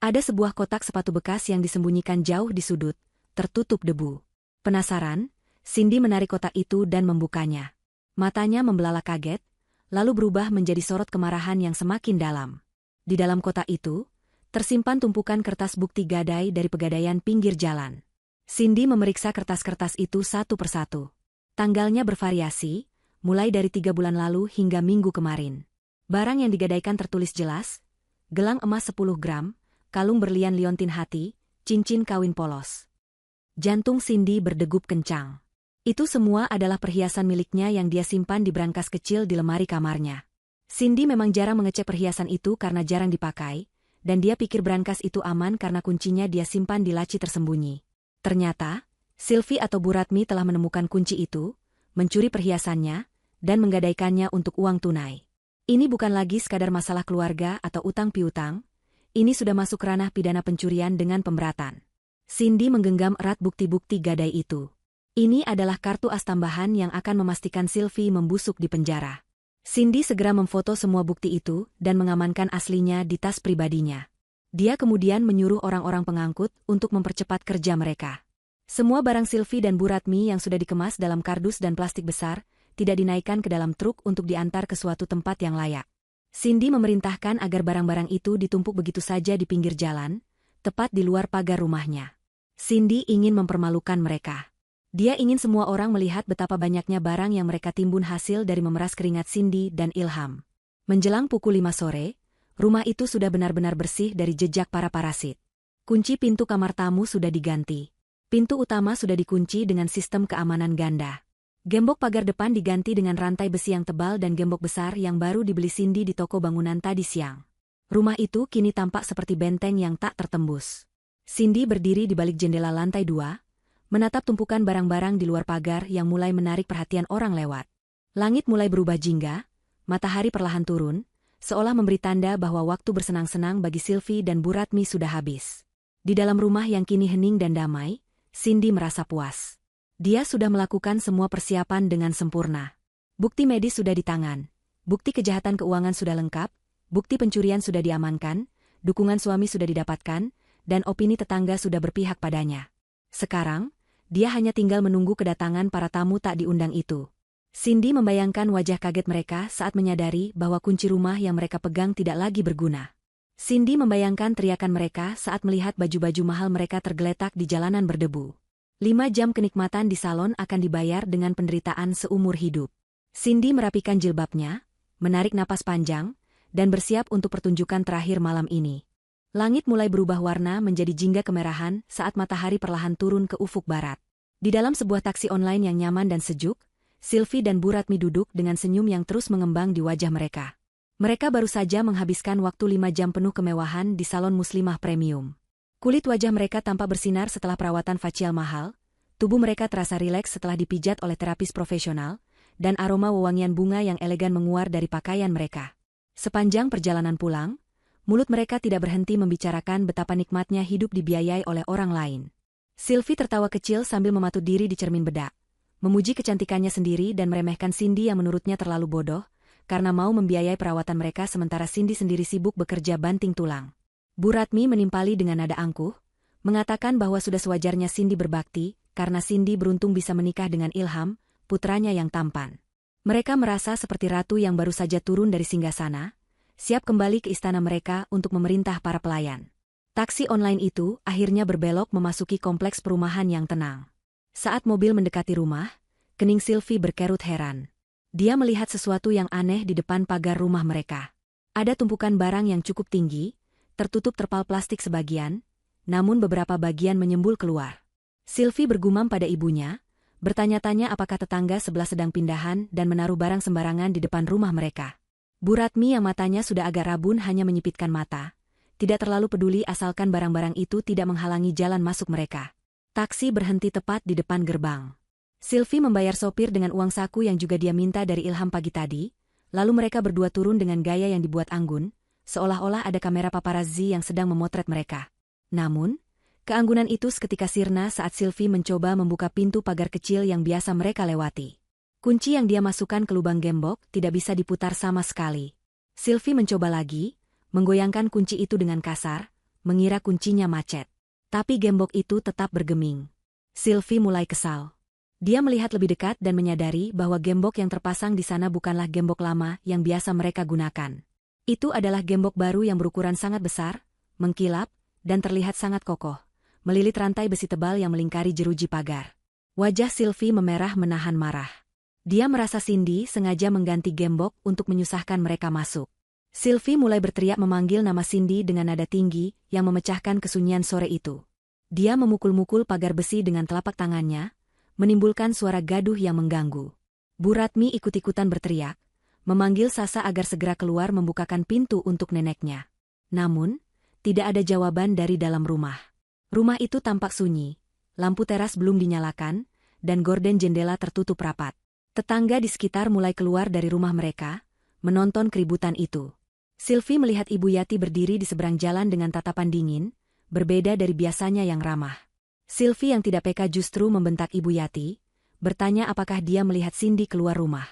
Ada sebuah kotak sepatu bekas yang disembunyikan jauh di sudut, tertutup debu. Penasaran, Cindy menarik kotak itu dan membukanya. Matanya membelalak kaget, lalu berubah menjadi sorot kemarahan yang semakin dalam. Di dalam kotak itu, tersimpan tumpukan kertas bukti gadai dari pegadaian pinggir jalan. Cindy memeriksa kertas-kertas itu satu persatu. Tanggalnya bervariasi, mulai dari 3 bulan lalu hingga minggu kemarin. Barang yang digadaikan tertulis jelas, gelang emas 10 gram, kalung berlian liontin hati, cincin kawin polos. Jantung Cindy berdegup kencang. Itu semua adalah perhiasan miliknya yang dia simpan di brankas kecil di lemari kamarnya. Cindy memang jarang mengecek perhiasan itu karena jarang dipakai, dan dia pikir brankas itu aman karena kuncinya dia simpan di laci tersembunyi. Ternyata, Sylvie atau Bu Ratmi telah menemukan kunci itu, mencuri perhiasannya, dan menggadaikannya untuk uang tunai. Ini bukan lagi sekadar masalah keluarga atau utang piutang, ini sudah masuk ranah pidana pencurian dengan pemberatan. Cindy menggenggam erat bukti-bukti gadai itu. Ini adalah kartu as tambahan yang akan memastikan Sylvie membusuk di penjara. Cindy segera memfoto semua bukti itu dan mengamankan aslinya di tas pribadinya. Dia kemudian menyuruh orang-orang pengangkut untuk mempercepat kerja mereka. Semua barang Sylvie dan Bu Ratmi yang sudah dikemas dalam kardus dan plastik besar, tidak dinaikkan ke dalam truk untuk diantar ke suatu tempat yang layak. Cindy memerintahkan agar barang-barang itu ditumpuk begitu saja di pinggir jalan, tepat di luar pagar rumahnya. Cindy ingin mempermalukan mereka. Dia ingin semua orang melihat betapa banyaknya barang yang mereka timbun hasil dari memeras keringat Cindy dan Ilham. Menjelang pukul 5 sore, rumah itu sudah benar-benar bersih dari jejak para parasit. Kunci pintu kamar tamu sudah diganti. Pintu utama sudah dikunci dengan sistem keamanan ganda. Gembok pagar depan diganti dengan rantai besi yang tebal dan gembok besar yang baru dibeli Cindy di toko bangunan tadi siang. Rumah itu kini tampak seperti benteng yang tak tertembus. Cindy berdiri di balik jendela lantai 2, menatap tumpukan barang-barang di luar pagar yang mulai menarik perhatian orang lewat. Langit mulai berubah jingga, matahari perlahan turun, seolah memberi tanda bahwa waktu bersenang-senang bagi Sylvie dan Bu Ratmi sudah habis. Di dalam rumah yang kini hening dan damai, Cindy merasa puas. Dia sudah melakukan semua persiapan dengan sempurna. Bukti medis sudah di tangan, bukti kejahatan keuangan sudah lengkap, bukti pencurian sudah diamankan, dukungan suami sudah didapatkan, dan opini tetangga sudah berpihak padanya. Sekarang, dia hanya tinggal menunggu kedatangan para tamu tak diundang itu. Cindy membayangkan wajah kaget mereka saat menyadari bahwa kunci rumah yang mereka pegang tidak lagi berguna. Cindy membayangkan teriakan mereka saat melihat baju-baju mahal mereka tergeletak di jalanan berdebu. 5 jam kenikmatan di salon akan dibayar dengan penderitaan seumur hidup. Cindy merapikan jilbabnya, menarik napas panjang, dan bersiap untuk pertunjukan terakhir malam ini. Langit mulai berubah warna menjadi jingga kemerahan saat matahari perlahan turun ke ufuk barat. Di dalam sebuah taksi online yang nyaman dan sejuk, Sylvie dan Bu Ratmi duduk dengan senyum yang terus mengembang di wajah mereka. Mereka baru saja menghabiskan waktu 5 jam penuh kemewahan di salon muslimah premium. Kulit wajah mereka tampak bersinar setelah perawatan facial mahal, tubuh mereka terasa rileks setelah dipijat oleh terapis profesional, dan aroma wewangian bunga yang elegan menguar dari pakaian mereka. Sepanjang perjalanan pulang, mulut mereka tidak berhenti membicarakan betapa nikmatnya hidup dibiayai oleh orang lain. Sylvie tertawa kecil sambil mematut diri di cermin bedak, memuji kecantikannya sendiri dan meremehkan Cindy yang menurutnya terlalu bodoh, karena mau membiayai perawatan mereka sementara Cindy sendiri sibuk bekerja banting tulang. Bu Ratmi menimpali dengan nada angkuh, mengatakan bahwa sudah sewajarnya Cindy berbakti, karena Cindy beruntung bisa menikah dengan Ilham, putranya yang tampan. Mereka merasa seperti ratu yang baru saja turun dari singgasana, siap kembali ke istana mereka untuk memerintah para pelayan. Taksi online itu akhirnya berbelok memasuki kompleks perumahan yang tenang. Saat mobil mendekati rumah, kening Sylvie berkerut heran. Dia melihat sesuatu yang aneh di depan pagar rumah mereka. Ada tumpukan barang yang cukup tinggi, tertutup terpal plastik sebagian, namun beberapa bagian menyembul keluar. Sylvie bergumam pada ibunya, bertanya-tanya apakah tetangga sebelah sedang pindahan dan menaruh barang sembarangan di depan rumah mereka. Bu Ratmi yang matanya sudah agak rabun hanya menyipitkan mata, tidak terlalu peduli asalkan barang-barang itu tidak menghalangi jalan masuk mereka. Taksi berhenti tepat di depan gerbang. Sylvie membayar sopir dengan uang saku yang juga dia minta dari Ilham pagi tadi, lalu mereka berdua turun dengan gaya yang dibuat anggun, seolah-olah ada kamera paparazzi yang sedang memotret mereka. Namun, keanggunan itu seketika sirna saat Sylvie mencoba membuka pintu pagar kecil yang biasa mereka lewati. Kunci yang dia masukkan ke lubang gembok tidak bisa diputar sama sekali. Sylvie mencoba lagi, menggoyangkan kunci itu dengan kasar, mengira kuncinya macet. Tapi gembok itu tetap bergeming. Sylvie mulai kesal. Dia melihat lebih dekat dan menyadari bahwa gembok yang terpasang di sana bukanlah gembok lama yang biasa mereka gunakan. Itu adalah gembok baru yang berukuran sangat besar, mengkilap, dan terlihat sangat kokoh, melilit rantai besi tebal yang melingkari jeruji pagar. Wajah Sylvie memerah menahan marah. Dia merasa Cindy sengaja mengganti gembok untuk menyusahkan mereka masuk. Sylvie mulai berteriak memanggil nama Cindy dengan nada tinggi yang memecahkan kesunyian sore itu. Dia memukul-mukul pagar besi dengan telapak tangannya, menimbulkan suara gaduh yang mengganggu. Bu Ratmi ikut-ikutan berteriak, memanggil Sasa agar segera keluar membukakan pintu untuk neneknya. Namun, tidak ada jawaban dari dalam rumah. Rumah itu tampak sunyi, lampu teras belum dinyalakan, dan gorden jendela tertutup rapat. Tetangga di sekitar mulai keluar dari rumah mereka, menonton keributan itu. Sylvie melihat Ibu Yati berdiri di seberang jalan dengan tatapan dingin, berbeda dari biasanya yang ramah. Sylvie yang tidak peka justru membentak Ibu Yati, bertanya apakah dia melihat Cindy keluar rumah.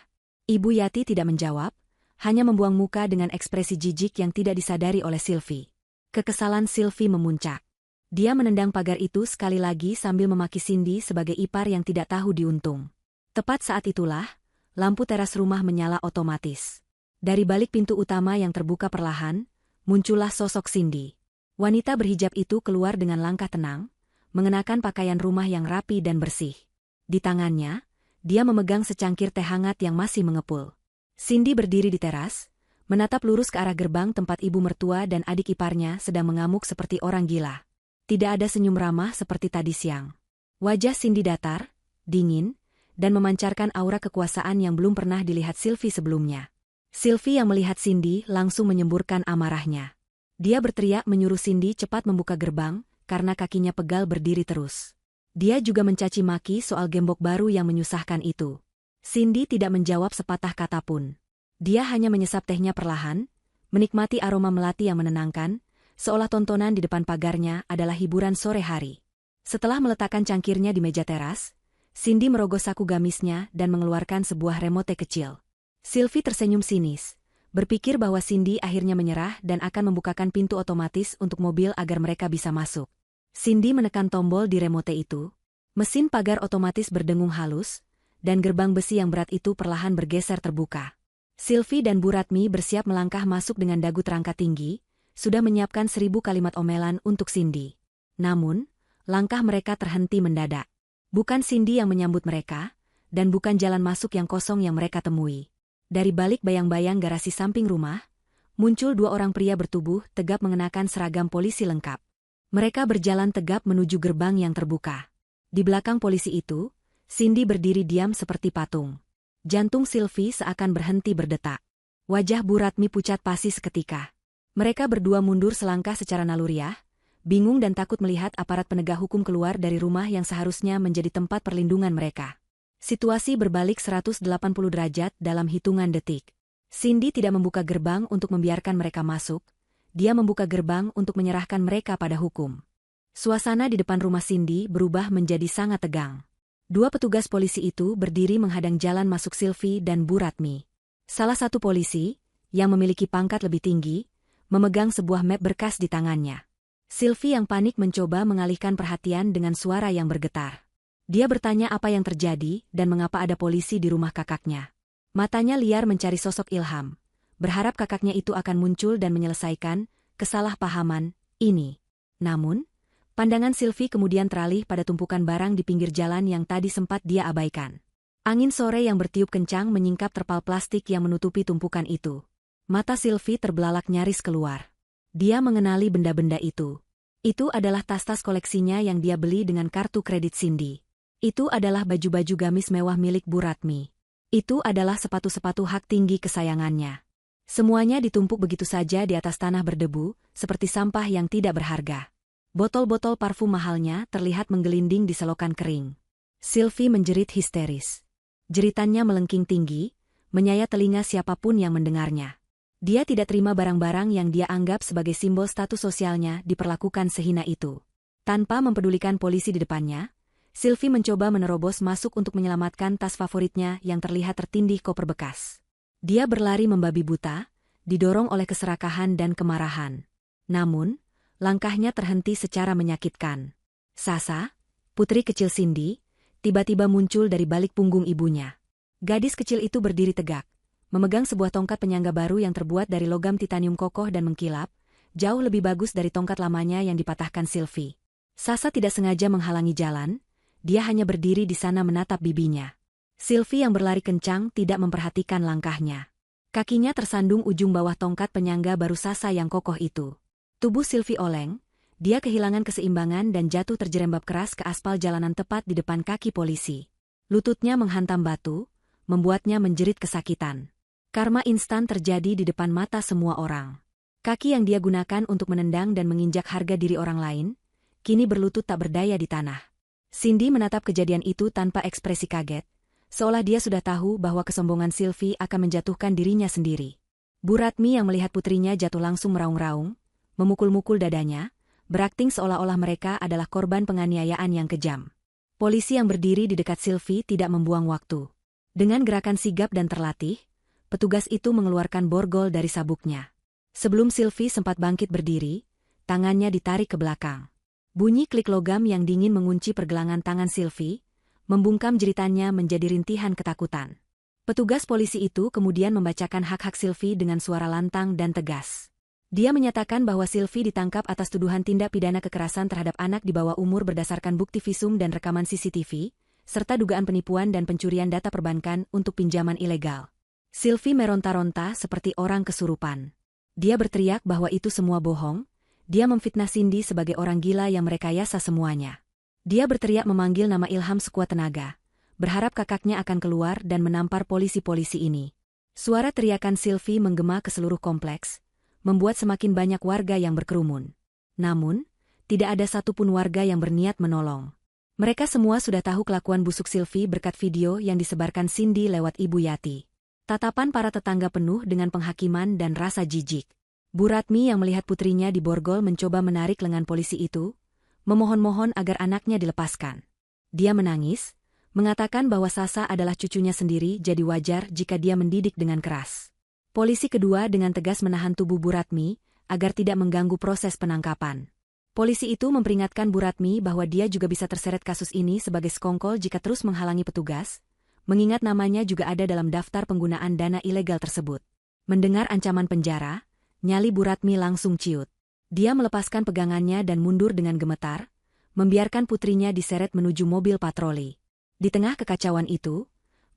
Ibu Yati tidak menjawab, hanya membuang muka dengan ekspresi jijik yang tidak disadari oleh Sylvie. Kekesalan Sylvie memuncak. Dia menendang pagar itu sekali lagi sambil memaki Cindy sebagai ipar yang tidak tahu diuntung. Tepat saat itulah, lampu teras rumah menyala otomatis. Dari balik pintu utama yang terbuka perlahan, muncullah sosok Cindy. Wanita berhijab itu keluar dengan langkah tenang, mengenakan pakaian rumah yang rapi dan bersih. Di tangannya, dia memegang secangkir teh hangat yang masih mengepul. Cindy berdiri di teras, menatap lurus ke arah gerbang tempat ibu mertua dan adik iparnya sedang mengamuk seperti orang gila. Tidak ada senyum ramah seperti tadi siang. Wajah Cindy datar, dingin, dan memancarkan aura kekuasaan yang belum pernah dilihat Sylvie sebelumnya. Sylvie yang melihat Cindy langsung menyemburkan amarahnya. Dia berteriak menyuruh Cindy cepat membuka gerbang, karena kakinya pegal berdiri terus. Dia juga mencaci maki soal gembok baru yang menyusahkan itu. Cindy tidak menjawab sepatah kata pun. Dia hanya menyesap tehnya perlahan, menikmati aroma melati yang menenangkan, seolah tontonan di depan pagarnya adalah hiburan sore hari. Setelah meletakkan cangkirnya di meja teras, Cindy merogoh saku gamisnya dan mengeluarkan sebuah remote kecil. Sylvie tersenyum sinis, berpikir bahwa Cindy akhirnya menyerah dan akan membukakan pintu otomatis untuk mobil agar mereka bisa masuk. Cindy menekan tombol di remote itu. Mesin pagar otomatis berdengung halus, dan gerbang besi yang berat itu perlahan bergeser terbuka. Sylvie dan Bu Ratmi bersiap melangkah masuk dengan dagu terangkat tinggi, sudah menyiapkan 1000 kalimat omelan untuk Cindy. Namun, langkah mereka terhenti mendadak. Bukan Cindy yang menyambut mereka, dan bukan jalan masuk yang kosong yang mereka temui. Dari balik bayang-bayang garasi samping rumah, muncul 2 orang pria bertubuh tegap mengenakan seragam polisi lengkap. Mereka berjalan tegap menuju gerbang yang terbuka. Di belakang polisi itu, Cindy berdiri diam seperti patung. Jantung Sylvie seakan berhenti berdetak. Wajah Bu Ratmi pucat pasi seketika. Mereka berdua mundur selangkah secara naluriah, bingung dan takut melihat aparat penegak hukum keluar dari rumah yang seharusnya menjadi tempat perlindungan mereka. Situasi berbalik 180 derajat dalam hitungan detik. Cindy tidak membuka gerbang untuk membiarkan mereka masuk, dia membuka gerbang untuk menyerahkan mereka pada hukum. Suasana di depan rumah Cindy berubah menjadi sangat tegang. 2 petugas polisi itu berdiri menghadang jalan masuk Sylvie dan Bu Ratmi. Salah satu polisi, yang memiliki pangkat lebih tinggi, memegang sebuah map berkas di tangannya. Sylvie yang panik mencoba mengalihkan perhatian dengan suara yang bergetar. Dia bertanya apa yang terjadi dan mengapa ada polisi di rumah kakaknya. Matanya liar mencari sosok Ilham, berharap kakaknya itu akan muncul dan menyelesaikan kesalahpahaman ini. Namun, pandangan Sylvie kemudian teralih pada tumpukan barang di pinggir jalan yang tadi sempat dia abaikan. Angin sore yang bertiup kencang menyingkap terpal plastik yang menutupi tumpukan itu. Mata Sylvie terbelalak nyaris keluar. Dia mengenali benda-benda itu. Itu adalah tas-tas koleksinya yang dia beli dengan kartu kredit Cindy. Itu adalah baju-baju gamis mewah milik Bu Ratmi. Itu adalah sepatu-sepatu hak tinggi kesayangannya. Semuanya ditumpuk begitu saja di atas tanah berdebu, seperti sampah yang tidak berharga. Botol-botol parfum mahalnya terlihat menggelinding di selokan kering. Sylvie menjerit histeris. Jeritannya melengking tinggi, menyayat telinga siapapun yang mendengarnya. Dia tidak terima barang-barang yang dia anggap sebagai simbol status sosialnya diperlakukan sehina itu. Tanpa mempedulikan polisi di depannya, Sylvie mencoba menerobos masuk untuk menyelamatkan tas favoritnya yang terlihat tertindih koper bekas. Dia berlari membabi buta, didorong oleh keserakahan dan kemarahan. Namun, langkahnya terhenti secara menyakitkan. Sasa, putri kecil Cindy, tiba-tiba muncul dari balik punggung ibunya. Gadis kecil itu berdiri tegak, memegang sebuah tongkat penyangga baru yang terbuat dari logam titanium kokoh dan mengkilap, jauh lebih bagus dari tongkat lamanya yang dipatahkan Sylvie. Sasa tidak sengaja menghalangi jalan, dia hanya berdiri di sana menatap bibinya. Sylvie yang berlari kencang tidak memperhatikan langkahnya. Kakinya tersandung ujung bawah tongkat penyangga baru Sasa yang kokoh itu. Tubuh Sylvie oleng, dia kehilangan keseimbangan dan jatuh terjerembab keras ke aspal jalanan tepat di depan kaki polisi. Lututnya menghantam batu, membuatnya menjerit kesakitan. Karma instan terjadi di depan mata semua orang. Kaki yang dia gunakan untuk menendang dan menginjak harga diri orang lain, kini berlutut tak berdaya di tanah. Cindy menatap kejadian itu tanpa ekspresi kaget, seolah dia sudah tahu bahwa kesombongan Sylvie akan menjatuhkan dirinya sendiri. Bu Ratmi yang melihat putrinya jatuh langsung meraung-raung, memukul-mukul dadanya, berakting seolah-olah mereka adalah korban penganiayaan yang kejam. Polisi yang berdiri di dekat Sylvie tidak membuang waktu. Dengan gerakan sigap dan terlatih, petugas itu mengeluarkan borgol dari sabuknya. Sebelum Sylvie sempat bangkit berdiri, tangannya ditarik ke belakang. Bunyi klik logam yang dingin mengunci pergelangan tangan Sylvie, membungkam jeritannya menjadi rintihan ketakutan. Petugas polisi itu kemudian membacakan hak-hak Sylvie dengan suara lantang dan tegas. Dia menyatakan bahwa Sylvie ditangkap atas tuduhan tindak pidana kekerasan terhadap anak di bawah umur berdasarkan bukti visum dan rekaman CCTV, serta dugaan penipuan dan pencurian data perbankan untuk pinjaman ilegal. Sylvie meronta-ronta seperti orang kesurupan. Dia berteriak bahwa itu semua bohong, dia memfitnah Cindy sebagai orang gila yang merekayasa semuanya. Dia berteriak memanggil nama Ilham sekuat tenaga, berharap kakaknya akan keluar dan menampar polisi-polisi ini. Suara teriakan Sylvie menggema ke seluruh kompleks, membuat semakin banyak warga yang berkerumun. Namun, tidak ada satupun warga yang berniat menolong. Mereka semua sudah tahu kelakuan busuk Sylvie berkat video yang disebarkan Cindy lewat Ibu Yati. Tatapan para tetangga penuh dengan penghakiman dan rasa jijik. Bu Ratmi yang melihat putrinya diborgol mencoba menarik lengan polisi itu, memohon-mohon agar anaknya dilepaskan. Dia menangis, mengatakan bahwa Sasa adalah cucunya sendiri jadi wajar jika dia mendidik dengan keras. Polisi kedua dengan tegas menahan tubuh Bu Ratmi agar tidak mengganggu proses penangkapan. Polisi itu memperingatkan Bu Ratmi bahwa dia juga bisa terseret kasus ini sebagai sekongkol jika terus menghalangi petugas, mengingat namanya juga ada dalam daftar penggunaan dana ilegal tersebut. Mendengar ancaman penjara, nyali Bu Ratmi langsung ciut. Dia melepaskan pegangannya dan mundur dengan gemetar, membiarkan putrinya diseret menuju mobil patroli. Di tengah kekacauan itu,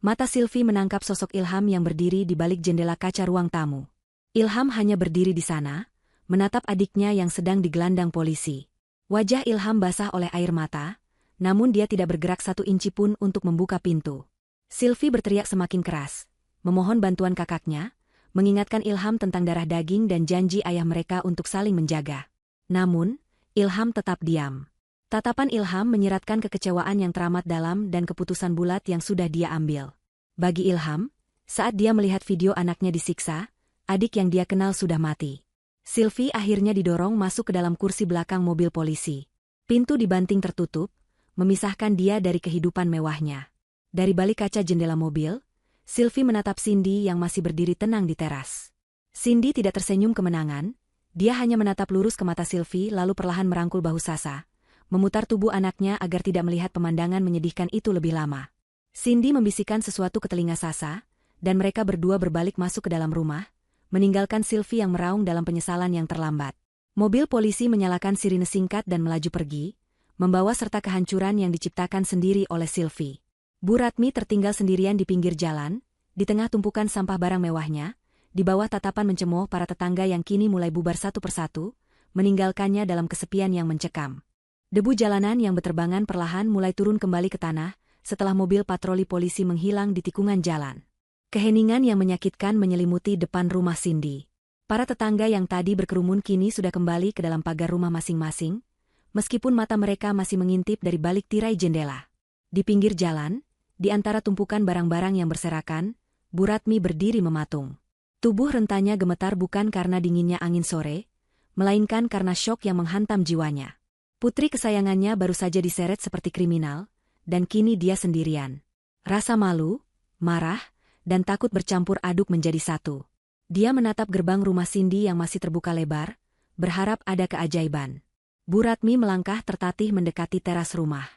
mata Sylvie menangkap sosok Ilham yang berdiri di balik jendela kaca ruang tamu. Ilham hanya berdiri di sana, menatap adiknya yang sedang digelandang polisi. Wajah Ilham basah oleh air mata, namun dia tidak bergerak satu inci pun untuk membuka pintu. Sylvie berteriak semakin keras, memohon bantuan kakaknya, mengingatkan Ilham tentang darah daging dan janji ayah mereka untuk saling menjaga. Namun, Ilham tetap diam. Tatapan Ilham menyiratkan kekecewaan yang teramat dalam dan keputusan bulat yang sudah dia ambil. Bagi Ilham, saat dia melihat video anaknya disiksa, adik yang dia kenal sudah mati. Sylvie akhirnya didorong masuk ke dalam kursi belakang mobil polisi. Pintu dibanting tertutup, memisahkan dia dari kehidupan mewahnya. Dari balik kaca jendela mobil, Sylvie menatap Cindy yang masih berdiri tenang di teras. Cindy tidak tersenyum kemenangan, dia hanya menatap lurus ke mata Sylvie lalu perlahan merangkul bahu Sasa, memutar tubuh anaknya agar tidak melihat pemandangan menyedihkan itu lebih lama. Cindy membisikkan sesuatu ke telinga Sasa, dan mereka berdua berbalik masuk ke dalam rumah, meninggalkan Sylvie yang meraung dalam penyesalan yang terlambat. Mobil polisi menyalakan sirine singkat dan melaju pergi, membawa serta kehancuran yang diciptakan sendiri oleh Sylvie. Bu Ratmi tertinggal sendirian di pinggir jalan, di tengah tumpukan sampah barang mewahnya, di bawah tatapan mencemooh para tetangga yang kini mulai bubar satu persatu, meninggalkannya dalam kesepian yang mencekam. Debu jalanan yang berterbangan perlahan mulai turun kembali ke tanah, setelah mobil patroli polisi menghilang di tikungan jalan. Keheningan yang menyakitkan menyelimuti depan rumah Cindy. Para tetangga yang tadi berkerumun kini sudah kembali ke dalam pagar rumah masing-masing, meskipun mata mereka masih mengintip dari balik tirai jendela. Di pinggir jalan, di antara tumpukan barang-barang yang berserakan, Bu Ratmi berdiri mematung. Tubuh rentanya gemetar bukan karena dinginnya angin sore, melainkan karena syok yang menghantam jiwanya. Putri kesayangannya baru saja diseret seperti kriminal, dan kini dia sendirian. Rasa malu, marah, dan takut bercampur aduk menjadi satu. Dia menatap gerbang rumah Cindy yang masih terbuka lebar, berharap ada keajaiban. Bu Ratmi melangkah tertatih mendekati teras rumah.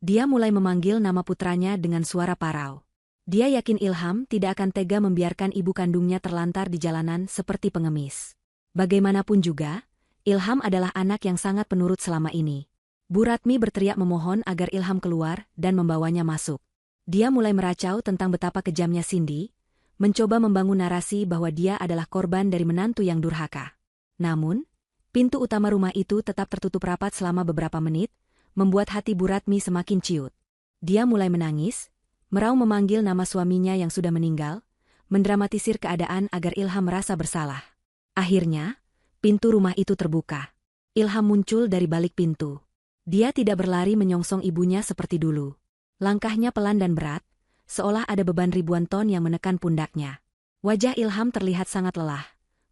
Dia mulai memanggil nama putranya dengan suara parau. Dia yakin Ilham tidak akan tega membiarkan ibu kandungnya terlantar di jalanan seperti pengemis. Bagaimanapun juga, Ilham adalah anak yang sangat penurut selama ini. Bu Ratmi berteriak memohon agar Ilham keluar dan membawanya masuk. Dia mulai meracau tentang betapa kejamnya Cindy, mencoba membangun narasi bahwa dia adalah korban dari menantu yang durhaka. Namun, pintu utama rumah itu tetap tertutup rapat selama beberapa menit, membuat hati Bu Ratmi semakin ciut. Dia mulai menangis, meraung memanggil nama suaminya yang sudah meninggal, mendramatisir keadaan agar Ilham merasa bersalah. Akhirnya, pintu rumah itu terbuka. Ilham muncul dari balik pintu. Dia tidak berlari menyongsong ibunya seperti dulu. Langkahnya pelan dan berat, seolah ada beban ribuan ton yang menekan pundaknya. Wajah Ilham terlihat sangat lelah,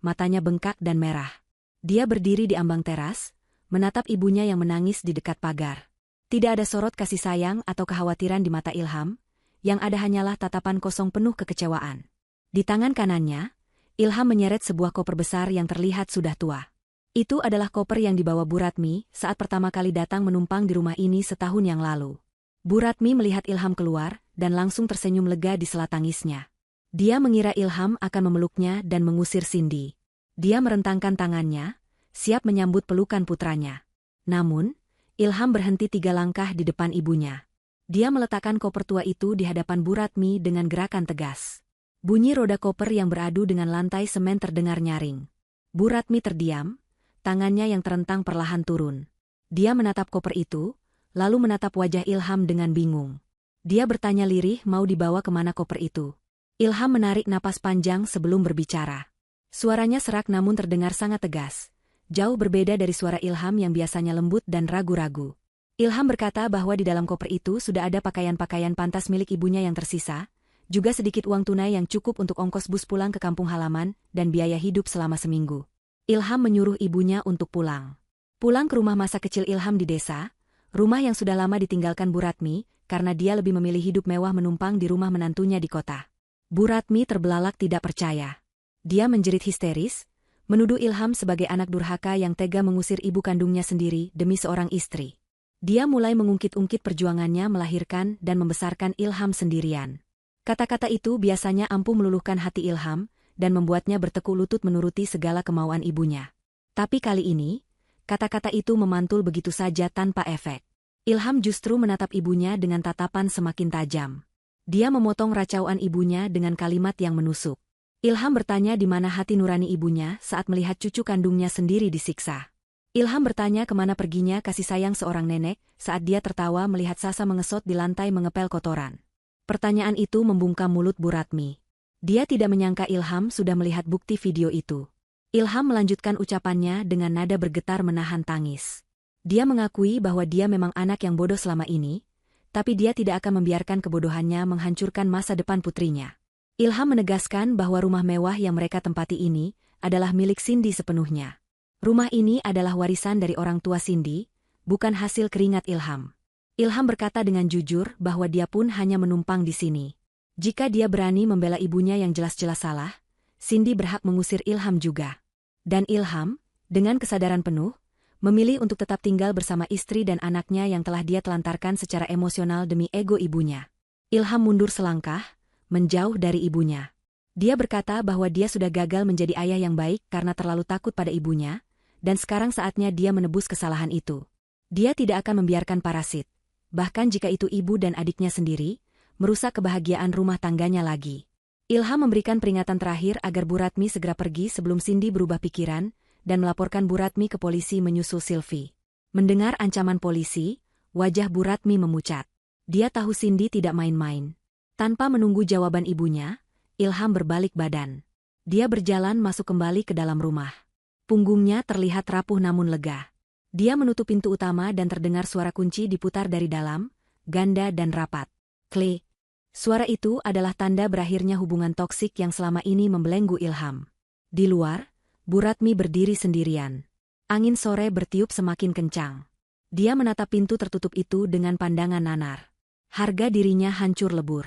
matanya bengkak dan merah. Dia berdiri di ambang teras, menatap ibunya yang menangis di dekat pagar. Tidak ada sorot kasih sayang atau kekhawatiran di mata Ilham, yang ada hanyalah tatapan kosong penuh kekecewaan. Di tangan kanannya, Ilham menyeret sebuah koper besar yang terlihat sudah tua. Itu adalah koper yang dibawa Bu Ratmi saat pertama kali datang menumpang di rumah ini setahun yang lalu. Bu Ratmi melihat Ilham keluar dan langsung tersenyum lega di sela tangisnya. Dia mengira Ilham akan memeluknya dan mengusir Cindy. Dia merentangkan tangannya, siap menyambut pelukan putranya. Namun, Ilham berhenti 3 langkah di depan ibunya. Dia meletakkan koper tua itu di hadapan Bu Ratmi dengan gerakan tegas. Bunyi roda koper yang beradu dengan lantai semen terdengar nyaring. Bu Ratmi terdiam, tangannya yang terentang perlahan turun. Dia menatap koper itu, lalu menatap wajah Ilham dengan bingung. Dia bertanya lirih mau dibawa kemana koper itu. Ilham menarik napas panjang sebelum berbicara. Suaranya serak namun terdengar sangat tegas. Jauh berbeda dari suara Ilham yang biasanya lembut dan ragu-ragu. Ilham berkata bahwa di dalam koper itu sudah ada pakaian-pakaian pantas milik ibunya yang tersisa, juga sedikit uang tunai yang cukup untuk ongkos bus pulang ke kampung halaman dan biaya hidup selama seminggu. Ilham menyuruh ibunya untuk pulang. Pulang ke rumah masa kecil Ilham di desa, rumah yang sudah lama ditinggalkan Bu Ratmi, karena dia lebih memilih hidup mewah menumpang di rumah menantunya di kota. Bu Ratmi terbelalak tidak percaya. Dia menjerit histeris, menuduh Ilham sebagai anak durhaka yang tega mengusir ibu kandungnya sendiri demi seorang istri. Dia mulai mengungkit-ungkit perjuangannya melahirkan dan membesarkan Ilham sendirian. Kata-kata itu biasanya ampuh meluluhkan hati Ilham dan membuatnya bertekuk lutut menuruti segala kemauan ibunya. Tapi kali ini, kata-kata itu memantul begitu saja tanpa efek. Ilham justru menatap ibunya dengan tatapan semakin tajam. Dia memotong racauan ibunya dengan kalimat yang menusuk. Ilham bertanya di mana hati nurani ibunya saat melihat cucu kandungnya sendiri disiksa. Ilham bertanya kemana perginya kasih sayang seorang nenek saat dia tertawa melihat Sasa mengesot di lantai mengepel kotoran. Pertanyaan itu membungkam mulut Bu Ratmi. Dia tidak menyangka Ilham sudah melihat bukti video itu. Ilham melanjutkan ucapannya dengan nada bergetar menahan tangis. Dia mengakui bahwa dia memang anak yang bodoh selama ini, tapi dia tidak akan membiarkan kebodohannya menghancurkan masa depan putrinya. Ilham menegaskan bahwa rumah mewah yang mereka tempati ini adalah milik Cindy sepenuhnya. Rumah ini adalah warisan dari orang tua Cindy, bukan hasil keringat Ilham. Ilham berkata dengan jujur bahwa dia pun hanya menumpang di sini. Jika dia berani membela ibunya yang jelas-jelas salah, Cindy berhak mengusir Ilham juga. Dan Ilham, dengan kesadaran penuh, memilih untuk tetap tinggal bersama istri dan anaknya yang telah dia telantarkan secara emosional demi ego ibunya. Ilham mundur selangkah, menjauh dari ibunya. Dia berkata bahwa dia sudah gagal menjadi ayah yang baik karena terlalu takut pada ibunya, dan sekarang saatnya dia menebus kesalahan itu. Dia tidak akan membiarkan parasit, bahkan jika itu ibu dan adiknya sendiri, merusak kebahagiaan rumah tangganya lagi. Ilham memberikan peringatan terakhir agar Bu Ratmi segera pergi sebelum Cindy berubah pikiran dan melaporkan Bu Ratmi ke polisi menyusul Sylvie. Mendengar ancaman polisi, wajah Bu Ratmi memucat. Dia tahu Cindy tidak main-main. Tanpa menunggu jawaban ibunya, Ilham berbalik badan. Dia berjalan masuk kembali ke dalam rumah. Punggungnya terlihat rapuh namun lega. Dia menutup pintu utama dan terdengar suara kunci diputar dari dalam, ganda dan rapat. Klik. Suara itu adalah tanda berakhirnya hubungan toksik yang selama ini membelenggu Ilham. Di luar, Bu Ratmi berdiri sendirian. Angin sore bertiup semakin kencang. Dia menatap pintu tertutup itu dengan pandangan nanar. Harga dirinya hancur lebur.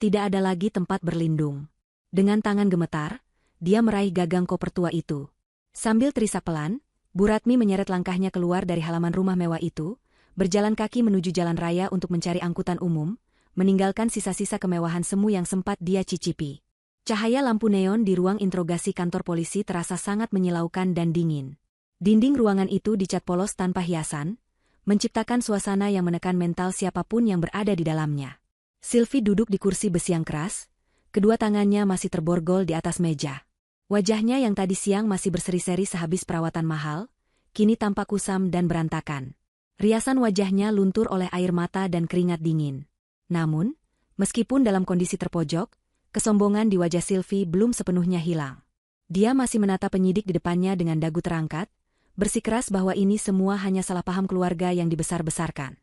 Tidak ada lagi tempat berlindung. Dengan tangan gemetar, dia meraih gagang koper tua itu. Sambil terisak pelan, Bu Ratmi menyeret langkahnya keluar dari halaman rumah mewah itu, berjalan kaki menuju jalan raya untuk mencari angkutan umum, meninggalkan sisa-sisa kemewahan semu yang sempat dia cicipi. Cahaya lampu neon di ruang interogasi kantor polisi terasa sangat menyilaukan dan dingin. Dinding ruangan itu dicat polos tanpa hiasan, menciptakan suasana yang menekan mental siapapun yang berada di dalamnya. Sylvie duduk di kursi besi yang keras, kedua tangannya masih terborgol di atas meja. Wajahnya yang tadi siang masih berseri-seri sehabis perawatan mahal, kini tampak kusam dan berantakan. Riasan wajahnya luntur oleh air mata dan keringat dingin. Namun, meskipun dalam kondisi terpojok, kesombongan di wajah Sylvie belum sepenuhnya hilang. Dia masih menatap penyidik di depannya dengan dagu terangkat, bersikeras bahwa ini semua hanya salah paham keluarga yang dibesar-besarkan.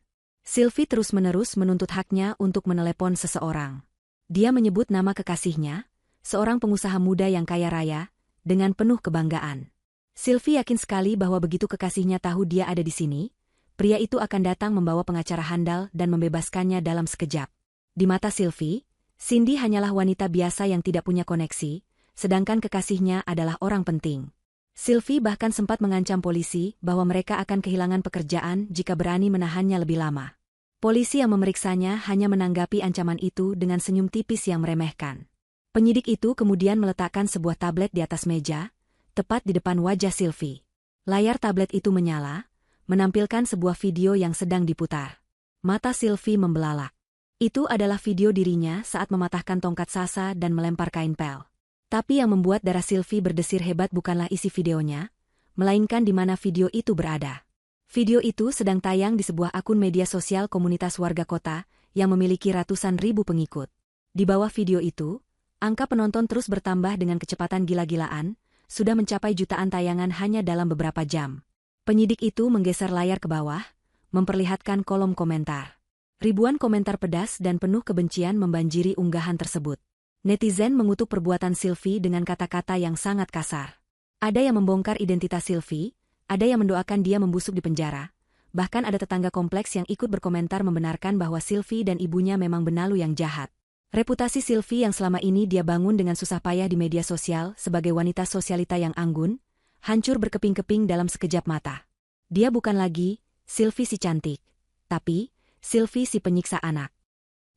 Sylvie terus-menerus menuntut haknya untuk menelepon seseorang. Dia menyebut nama kekasihnya, seorang pengusaha muda yang kaya raya, dengan penuh kebanggaan. Sylvie yakin sekali bahwa begitu kekasihnya tahu dia ada di sini, pria itu akan datang membawa pengacara handal dan membebaskannya dalam sekejap. Di mata Sylvie, Cindy hanyalah wanita biasa yang tidak punya koneksi, sedangkan kekasihnya adalah orang penting. Sylvie bahkan sempat mengancam polisi bahwa mereka akan kehilangan pekerjaan jika berani menahannya lebih lama. Polisi yang memeriksanya hanya menanggapi ancaman itu dengan senyum tipis yang meremehkan. Penyidik itu kemudian meletakkan sebuah tablet di atas meja, tepat di depan wajah Sylvie. Layar tablet itu menyala, menampilkan sebuah video yang sedang diputar. Mata Sylvie membelalak. Itu adalah video dirinya saat mematahkan tongkat sasa dan melempar kain pel. Tapi yang membuat darah Sylvie berdesir hebat bukanlah isi videonya, melainkan di mana video itu berada. Video itu sedang tayang di sebuah akun media sosial komunitas warga kota yang memiliki ratusan ribu pengikut. Di bawah video itu, angka penonton terus bertambah dengan kecepatan gila-gilaan, sudah mencapai jutaan tayangan hanya dalam beberapa jam. Penyidik itu menggeser layar ke bawah, memperlihatkan kolom komentar. Ribuan komentar pedas dan penuh kebencian membanjiri unggahan tersebut. Netizen mengutuk perbuatan Sylvie dengan kata-kata yang sangat kasar. Ada yang membongkar identitas Sylvie, ada yang mendoakan dia membusuk di penjara, bahkan ada tetangga kompleks yang ikut berkomentar membenarkan bahwa Sylvie dan ibunya memang benalu yang jahat. Reputasi Sylvie yang selama ini dia bangun dengan susah payah di media sosial sebagai wanita sosialita yang anggun, hancur berkeping-keping dalam sekejap mata. Dia bukan lagi Sylvie si cantik, tapi Sylvie si penyiksa anak.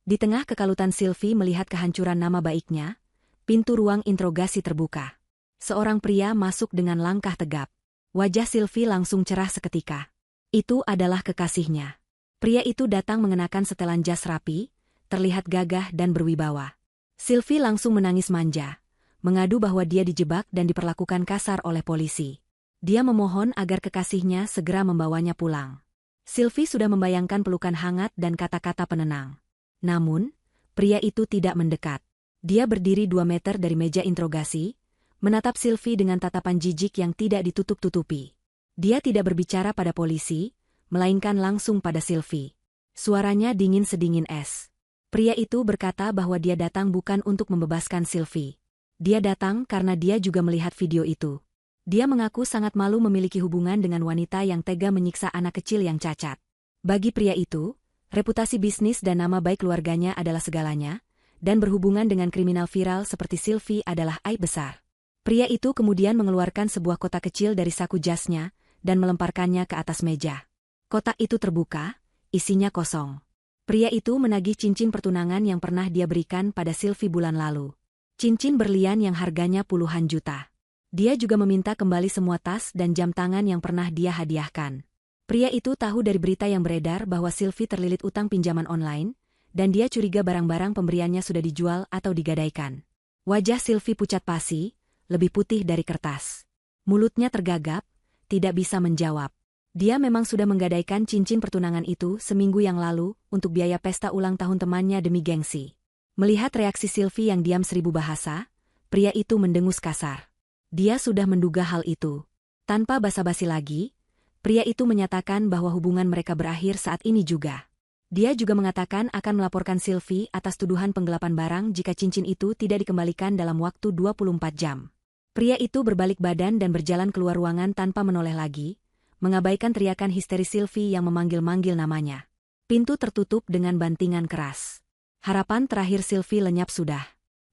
Di tengah kekalutan Sylvie melihat kehancuran nama baiknya, pintu ruang interogasi terbuka. Seorang pria masuk dengan langkah tegap. Wajah Sylvie langsung cerah seketika. Itu adalah kekasihnya. Pria itu datang mengenakan setelan jas rapi, terlihat gagah dan berwibawa. Sylvie langsung menangis manja, mengadu bahwa dia dijebak dan diperlakukan kasar oleh polisi. Dia memohon agar kekasihnya segera membawanya pulang. Sylvie sudah membayangkan pelukan hangat dan kata-kata penenang. Namun, pria itu tidak mendekat. Dia berdiri 2 meter dari meja interogasi, menatap Sylvie dengan tatapan jijik yang tidak ditutup-tutupi. Dia tidak berbicara pada polisi, melainkan langsung pada Sylvie. Suaranya dingin sedingin es. Pria itu berkata bahwa dia datang bukan untuk membebaskan Sylvie. Dia datang karena dia juga melihat video itu. Dia mengaku sangat malu memiliki hubungan dengan wanita yang tega menyiksa anak kecil yang cacat. Bagi pria itu, reputasi bisnis dan nama baik keluarganya adalah segalanya, dan berhubungan dengan kriminal viral seperti Sylvie adalah aib besar. Pria itu kemudian mengeluarkan sebuah kotak kecil dari saku jasnya dan melemparkannya ke atas meja. Kotak itu terbuka, isinya kosong. Pria itu menagih cincin pertunangan yang pernah dia berikan pada Sylvie bulan lalu. Cincin berlian yang harganya puluhan juta. Dia juga meminta kembali semua tas dan jam tangan yang pernah dia hadiahkan. Pria itu tahu dari berita yang beredar bahwa Sylvie terlilit utang pinjaman online, dan dia curiga barang-barang pemberiannya sudah dijual atau digadaikan. Wajah Sylvie pucat pasi, lebih putih dari kertas. Mulutnya tergagap, tidak bisa menjawab. Dia memang sudah menggadaikan cincin pertunangan itu seminggu yang lalu untuk biaya pesta ulang tahun temannya demi gengsi. Melihat reaksi Sylvie yang diam 1000 bahasa, pria itu mendengus kasar. Dia sudah menduga hal itu. Tanpa basa-basi lagi, pria itu menyatakan bahwa hubungan mereka berakhir saat ini juga. Dia juga mengatakan akan melaporkan Sylvie atas tuduhan penggelapan barang jika cincin itu tidak dikembalikan dalam waktu 24 jam. Pria itu berbalik badan dan berjalan keluar ruangan tanpa menoleh lagi, mengabaikan teriakan histeri Sylvie yang memanggil-manggil namanya. Pintu tertutup dengan bantingan keras. Harapan terakhir Sylvie lenyap sudah.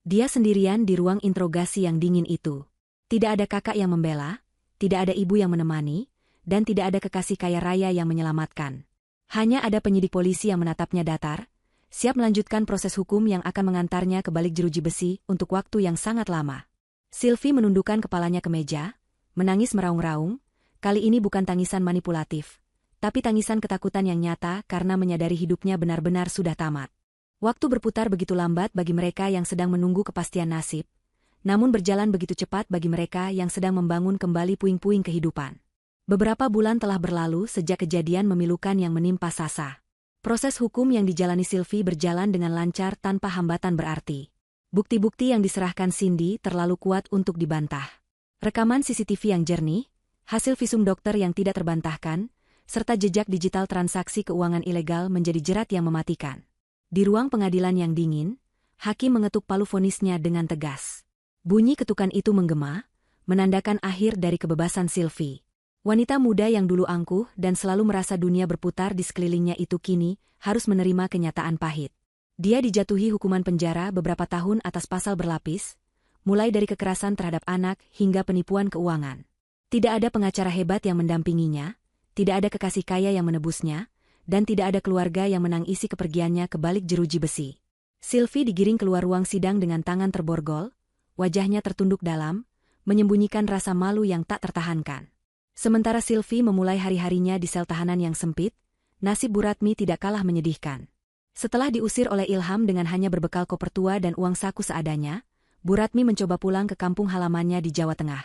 Dia sendirian di ruang interogasi yang dingin itu. Tidak ada kakak yang membela, tidak ada ibu yang menemani, dan tidak ada kekasih kaya raya yang menyelamatkan. Hanya ada penyidik polisi yang menatapnya datar, siap melanjutkan proses hukum yang akan mengantarnya ke balik jeruji besi untuk waktu yang sangat lama. Sylvie menundukkan kepalanya ke meja, menangis meraung-raung, kali ini bukan tangisan manipulatif, tapi tangisan ketakutan yang nyata karena menyadari hidupnya benar-benar sudah tamat. Waktu berputar begitu lambat bagi mereka yang sedang menunggu kepastian nasib, namun berjalan begitu cepat bagi mereka yang sedang membangun kembali puing-puing kehidupan. Beberapa bulan telah berlalu sejak kejadian memilukan yang menimpa Sasa. Proses hukum yang dijalani Sylvie berjalan dengan lancar tanpa hambatan berarti. Bukti-bukti yang diserahkan Cindy terlalu kuat untuk dibantah. Rekaman CCTV yang jernih, hasil visum dokter yang tidak terbantahkan, serta jejak digital transaksi keuangan ilegal menjadi jerat yang mematikan. Di ruang pengadilan yang dingin, hakim mengetuk palu vonisnya dengan tegas. Bunyi ketukan itu menggema, menandakan akhir dari kebebasan Sylvie. Wanita muda yang dulu angkuh dan selalu merasa dunia berputar di sekelilingnya itu kini harus menerima kenyataan pahit. Dia dijatuhi hukuman penjara beberapa tahun atas pasal berlapis, mulai dari kekerasan terhadap anak hingga penipuan keuangan. Tidak ada pengacara hebat yang mendampinginya, tidak ada kekasih kaya yang menebusnya, dan tidak ada keluarga yang menangisi kepergiannya ke balik jeruji besi. Sylvie digiring keluar ruang sidang dengan tangan terborgol, wajahnya tertunduk dalam, menyembunyikan rasa malu yang tak tertahankan. Sementara Sylvie memulai hari-harinya di sel tahanan yang sempit, nasib Bu Ratmi tidak kalah menyedihkan. Setelah diusir oleh Ilham dengan hanya berbekal koper tua dan uang saku seadanya, Bu Ratmi mencoba pulang ke kampung halamannya di Jawa Tengah.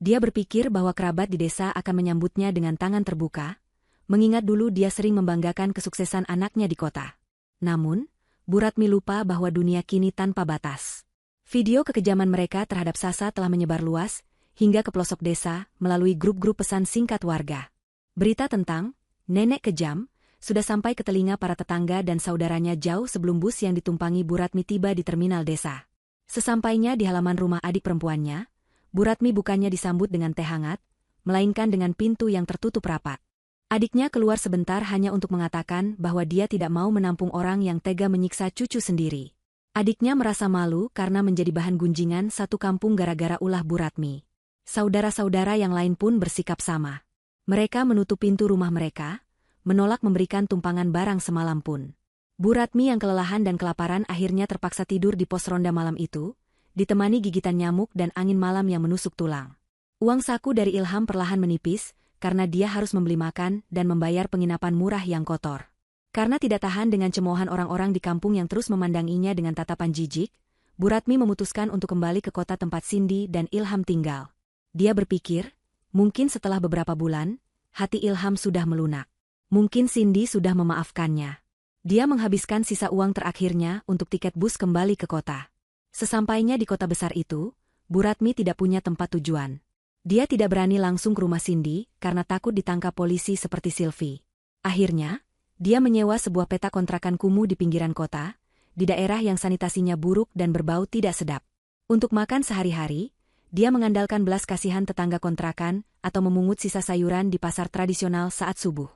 Dia berpikir bahwa kerabat di desa akan menyambutnya dengan tangan terbuka, mengingat dulu dia sering membanggakan kesuksesan anaknya di kota. Namun, Bu Ratmi lupa bahwa dunia kini tanpa batas. Video kekejaman mereka terhadap Sasa telah menyebar luas, hingga ke pelosok desa melalui grup-grup pesan singkat warga. Berita tentang nenek kejam sudah sampai ke telinga para tetangga dan saudaranya jauh sebelum bus yang ditumpangi Bu Ratmi tiba di terminal desa. Sesampainya di halaman rumah adik perempuannya, Bu Ratmi bukannya disambut dengan teh hangat, melainkan dengan pintu yang tertutup rapat. Adiknya keluar sebentar hanya untuk mengatakan bahwa dia tidak mau menampung orang yang tega menyiksa cucu sendiri. Adiknya merasa malu karena menjadi bahan gunjingan satu kampung gara-gara ulah Bu Ratmi. Saudara-saudara yang lain pun bersikap sama. Mereka menutup pintu rumah mereka, menolak memberikan tumpangan barang semalam pun. Bu Ratmi yang kelelahan dan kelaparan akhirnya terpaksa tidur di pos ronda malam itu, ditemani gigitan nyamuk dan angin malam yang menusuk tulang. Uang saku dari Ilham perlahan menipis, karena dia harus membeli makan dan membayar penginapan murah yang kotor. Karena tidak tahan dengan cemoohan orang-orang di kampung yang terus memandanginya dengan tatapan jijik, Bu Ratmi memutuskan untuk kembali ke kota tempat Cindy dan Ilham tinggal. Dia berpikir, mungkin setelah beberapa bulan, hati Ilham sudah melunak. Mungkin Cindy sudah memaafkannya. Dia menghabiskan sisa uang terakhirnya untuk tiket bus kembali ke kota. Sesampainya di kota besar itu, Bu Ratmi tidak punya tempat tujuan. Dia tidak berani langsung ke rumah Cindy karena takut ditangkap polisi seperti Sylvie. Akhirnya, dia menyewa sebuah peta kontrakan kumuh di pinggiran kota, di daerah yang sanitasinya buruk dan berbau tidak sedap. Untuk makan sehari-hari, dia mengandalkan belas kasihan tetangga kontrakan atau memungut sisa sayuran di pasar tradisional saat subuh.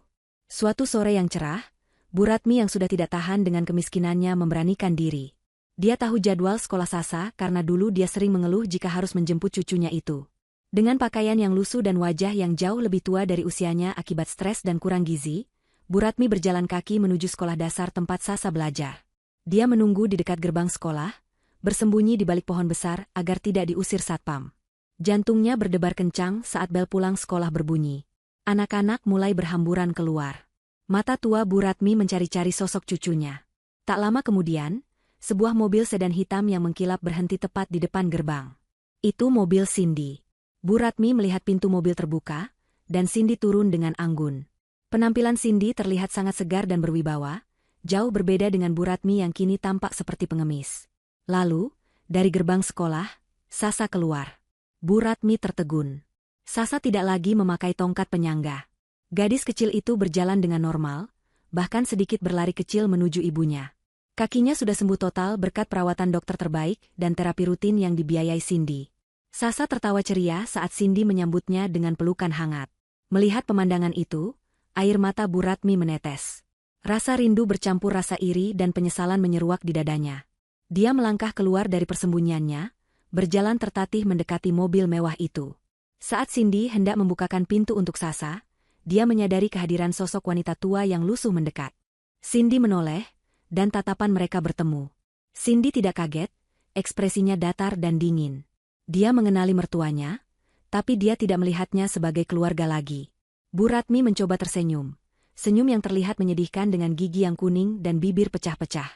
Suatu sore yang cerah, Bu Ratmi yang sudah tidak tahan dengan kemiskinannya memberanikan diri. Dia tahu jadwal sekolah Sasa karena dulu dia sering mengeluh jika harus menjemput cucunya itu. Dengan pakaian yang lusuh dan wajah yang jauh lebih tua dari usianya akibat stres dan kurang gizi, Bu Ratmi berjalan kaki menuju sekolah dasar tempat Sasa belajar. Dia menunggu di dekat gerbang sekolah, bersembunyi di balik pohon besar agar tidak diusir satpam. Jantungnya berdebar kencang saat bel pulang sekolah berbunyi. Anak-anak mulai berhamburan keluar. Mata tua Bu Ratmi mencari-cari sosok cucunya. Tak lama kemudian, sebuah mobil sedan hitam yang mengkilap berhenti tepat di depan gerbang. Itu mobil Cindy. Bu Ratmi melihat pintu mobil terbuka, dan Cindy turun dengan anggun. Penampilan Cindy terlihat sangat segar dan berwibawa, jauh berbeda dengan Bu Ratmi yang kini tampak seperti pengemis. Lalu, dari gerbang sekolah, Sasa keluar. Bu Ratmi tertegun. Sasa tidak lagi memakai tongkat penyangga. Gadis kecil itu berjalan dengan normal, bahkan sedikit berlari kecil menuju ibunya. Kakinya sudah sembuh total berkat perawatan dokter terbaik dan terapi rutin yang dibiayai Cindy. Sasa tertawa ceria saat Cindy menyambutnya dengan pelukan hangat. Melihat pemandangan itu, air mata Bu Ratmi menetes. Rasa rindu bercampur rasa iri dan penyesalan menyeruak di dadanya. Dia melangkah keluar dari persembunyiannya, berjalan tertatih mendekati mobil mewah itu. Saat Cindy hendak membukakan pintu untuk Sasa, dia menyadari kehadiran sosok wanita tua yang lusuh mendekat. Cindy menoleh, dan tatapan mereka bertemu. Cindy tidak kaget, ekspresinya datar dan dingin. Dia mengenali mertuanya, tapi dia tidak melihatnya sebagai keluarga lagi. Bu Ratmi mencoba tersenyum. Senyum yang terlihat menyedihkan dengan gigi yang kuning dan bibir pecah-pecah.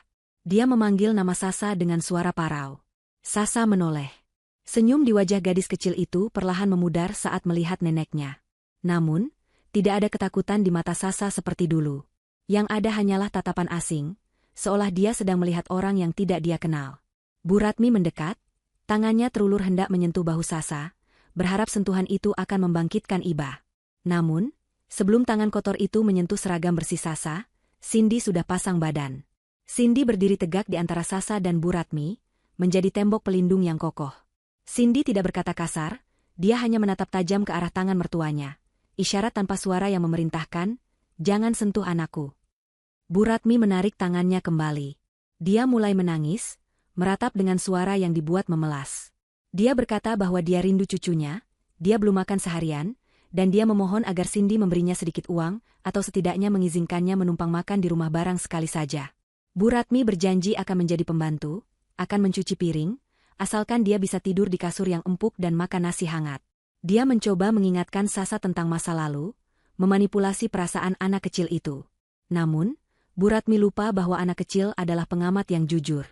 Dia memanggil nama Sasa dengan suara parau. Sasa menoleh. Senyum di wajah gadis kecil itu perlahan memudar saat melihat neneknya. Namun, tidak ada ketakutan di mata Sasa seperti dulu. Yang ada hanyalah tatapan asing, seolah dia sedang melihat orang yang tidak dia kenal. Bu Ratmi mendekat, tangannya terulur hendak menyentuh bahu Sasa, berharap sentuhan itu akan membangkitkan iba. Namun, sebelum tangan kotor itu menyentuh seragam bersih Sasa, Cindy sudah pasang badan. Cindy berdiri tegak di antara Sasa dan Bu Ratmi, menjadi tembok pelindung yang kokoh. Cindy tidak berkata kasar, dia hanya menatap tajam ke arah tangan mertuanya. Isyarat tanpa suara yang memerintahkan, "Jangan sentuh anakku." Bu Ratmi menarik tangannya kembali. Dia mulai menangis, meratap dengan suara yang dibuat memelas. Dia berkata bahwa dia rindu cucunya, Dia belum makan seharian, dan dia memohon agar Cindy memberinya sedikit uang, atau setidaknya mengizinkannya menumpang makan di rumah barang sekali saja. Bu Ratmi berjanji akan menjadi pembantu, akan mencuci piring, asalkan dia bisa tidur di kasur yang empuk dan makan nasi hangat. Dia mencoba mengingatkan Sasa tentang masa lalu, memanipulasi perasaan anak kecil itu. Namun, Bu Ratmi lupa bahwa anak kecil adalah pengamat yang jujur.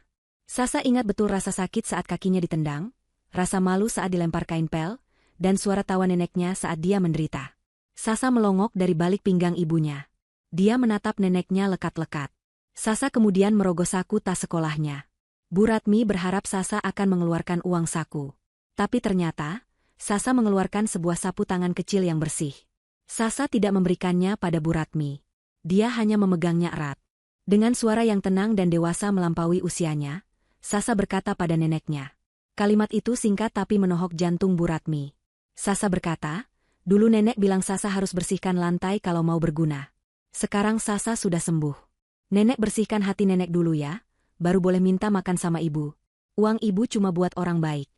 Sasa ingat betul rasa sakit saat kakinya ditendang, rasa malu saat dilempar kain pel, dan suara tawa neneknya saat dia menderita. Sasa melongok dari balik pinggang ibunya. Dia menatap neneknya lekat-lekat. Sasa kemudian merogoh saku tas sekolahnya. Bu Ratmi berharap Sasa akan mengeluarkan uang saku. Tapi ternyata, Sasa mengeluarkan sebuah sapu tangan kecil yang bersih. Sasa tidak memberikannya pada Bu Ratmi. Dia hanya memegangnya erat. Dengan suara yang tenang dan dewasa melampaui usianya, Sasa berkata pada neneknya. Kalimat itu singkat tapi menohok jantung Bu Ratmi. Sasa berkata, dulu nenek bilang Sasa harus bersihkan lantai kalau mau berguna. Sekarang Sasa sudah sembuh. Nenek bersihkan hati nenek dulu ya, baru boleh minta makan sama ibu. Uang ibu cuma buat orang baik.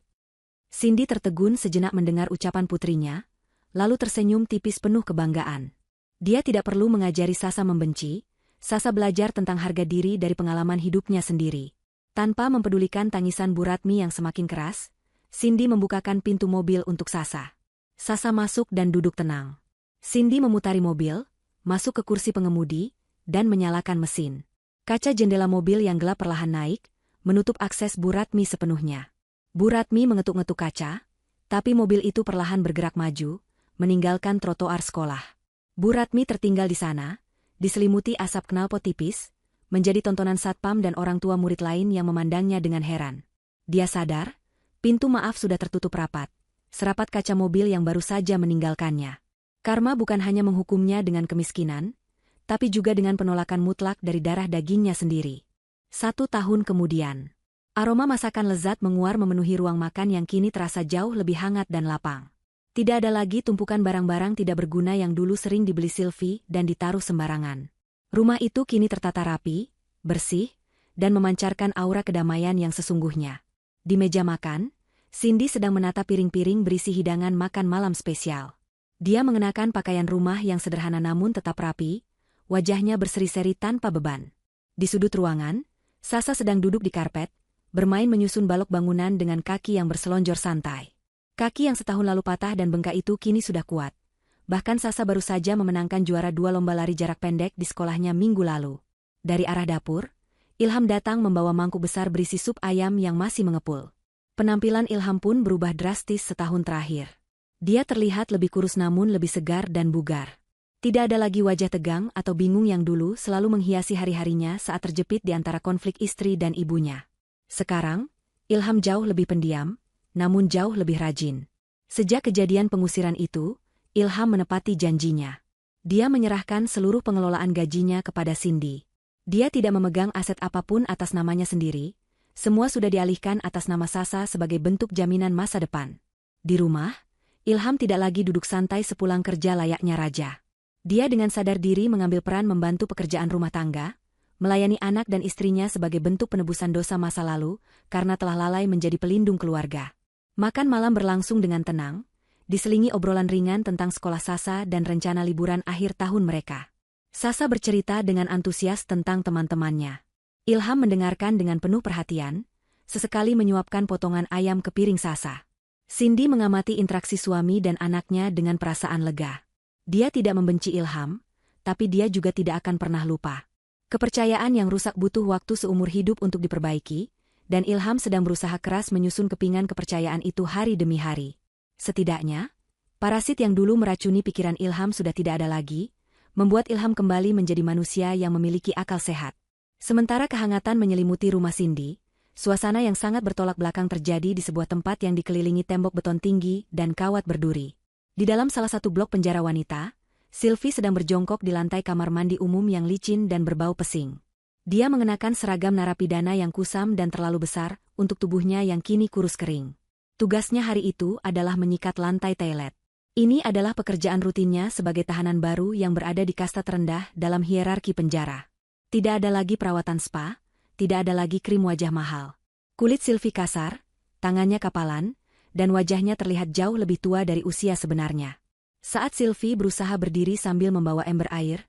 Cindy tertegun sejenak mendengar ucapan putrinya, lalu tersenyum tipis penuh kebanggaan. Dia tidak perlu mengajari Sasa membenci, Sasa belajar tentang harga diri dari pengalaman hidupnya sendiri. Tanpa mempedulikan tangisan Bu Ratmi yang semakin keras, Cindy membukakan pintu mobil untuk Sasa. Sasa masuk dan duduk tenang. Cindy memutari mobil, masuk ke kursi pengemudi, dan menyalakan mesin. Kaca jendela mobil yang gelap perlahan naik, menutup akses Bu Ratmi sepenuhnya. Bu Ratmi mengetuk-ngetuk kaca, tapi mobil itu perlahan bergerak maju, meninggalkan trotoar sekolah. Bu Ratmi tertinggal di sana, diselimuti asap knalpot tipis, menjadi tontonan satpam dan orang tua murid lain yang memandangnya dengan heran. Dia sadar, pintu maaf sudah tertutup rapat, serapat kaca mobil yang baru saja meninggalkannya. Karma bukan hanya menghukumnya dengan kemiskinan, tapi juga dengan penolakan mutlak dari darah dagingnya sendiri. 1 tahun kemudian, aroma masakan lezat menguar memenuhi ruang makan yang kini terasa jauh lebih hangat dan lapang. Tidak ada lagi tumpukan barang-barang tidak berguna yang dulu sering dibeli Sylvie dan ditaruh sembarangan. Rumah itu kini tertata rapi, bersih, dan memancarkan aura kedamaian yang sesungguhnya. Di meja makan, Cindy sedang menata piring-piring berisi hidangan makan malam spesial. Dia mengenakan pakaian rumah yang sederhana namun tetap rapi, wajahnya berseri-seri tanpa beban. Di sudut ruangan, Sasa sedang duduk di karpet, bermain menyusun balok bangunan dengan kaki yang berselonjor santai. Kaki yang setahun lalu patah dan bengkak itu kini sudah kuat. Bahkan Sasa baru saja memenangkan juara 2 lomba lari jarak pendek di sekolahnya minggu lalu. Dari arah dapur, Ilham datang membawa mangkuk besar berisi sup ayam yang masih mengepul. Penampilan Ilham pun berubah drastis setahun terakhir. Dia terlihat lebih kurus namun lebih segar dan bugar. Tidak ada lagi wajah tegang atau bingung yang dulu selalu menghiasi hari-harinya saat terjepit di antara konflik istri dan ibunya. Sekarang, Ilham jauh lebih pendiam, namun jauh lebih rajin. Sejak kejadian pengusiran itu, Ilham menepati janjinya. Dia menyerahkan seluruh pengelolaan gajinya kepada Cindy. Dia tidak memegang aset apapun atas namanya sendiri, semua sudah dialihkan atas nama Sasa sebagai bentuk jaminan masa depan. Di rumah, Ilham tidak lagi duduk santai sepulang kerja layaknya raja. Dia dengan sadar diri mengambil peran membantu pekerjaan rumah tangga, melayani anak dan istrinya sebagai bentuk penebusan dosa masa lalu karena telah lalai menjadi pelindung keluarga. Makan malam berlangsung dengan tenang, diselingi obrolan ringan tentang sekolah Sasa dan rencana liburan akhir tahun mereka. Sasa bercerita dengan antusias tentang teman-temannya. Ilham mendengarkan dengan penuh perhatian, sesekali menyuapkan potongan ayam ke piring Sasa. Cindy mengamati interaksi suami dan anaknya dengan perasaan lega. Dia tidak membenci Ilham, tapi dia juga tidak akan pernah lupa. Kepercayaan yang rusak butuh waktu seumur hidup untuk diperbaiki, dan Ilham sedang berusaha keras menyusun kepingan kepercayaan itu hari demi hari. Setidaknya, parasit yang dulu meracuni pikiran Ilham sudah tidak ada lagi, membuat Ilham kembali menjadi manusia yang memiliki akal sehat. Sementara kehangatan menyelimuti rumah Cindy, suasana yang sangat bertolak belakang terjadi di sebuah tempat yang dikelilingi tembok beton tinggi dan kawat berduri. Di dalam salah satu blok penjara wanita, Sylvie sedang berjongkok di lantai kamar mandi umum yang licin dan berbau pesing. Dia mengenakan seragam narapidana yang kusam dan terlalu besar untuk tubuhnya yang kini kurus kering. Tugasnya hari itu adalah menyikat lantai toilet. Ini adalah pekerjaan rutinnya sebagai tahanan baru yang berada di kasta terendah dalam hierarki penjara. Tidak ada lagi perawatan spa, tidak ada lagi krim wajah mahal. Kulit Sylvie kasar, tangannya kapalan, dan wajahnya terlihat jauh lebih tua dari usia sebenarnya. Saat Sylvie berusaha berdiri sambil membawa ember air,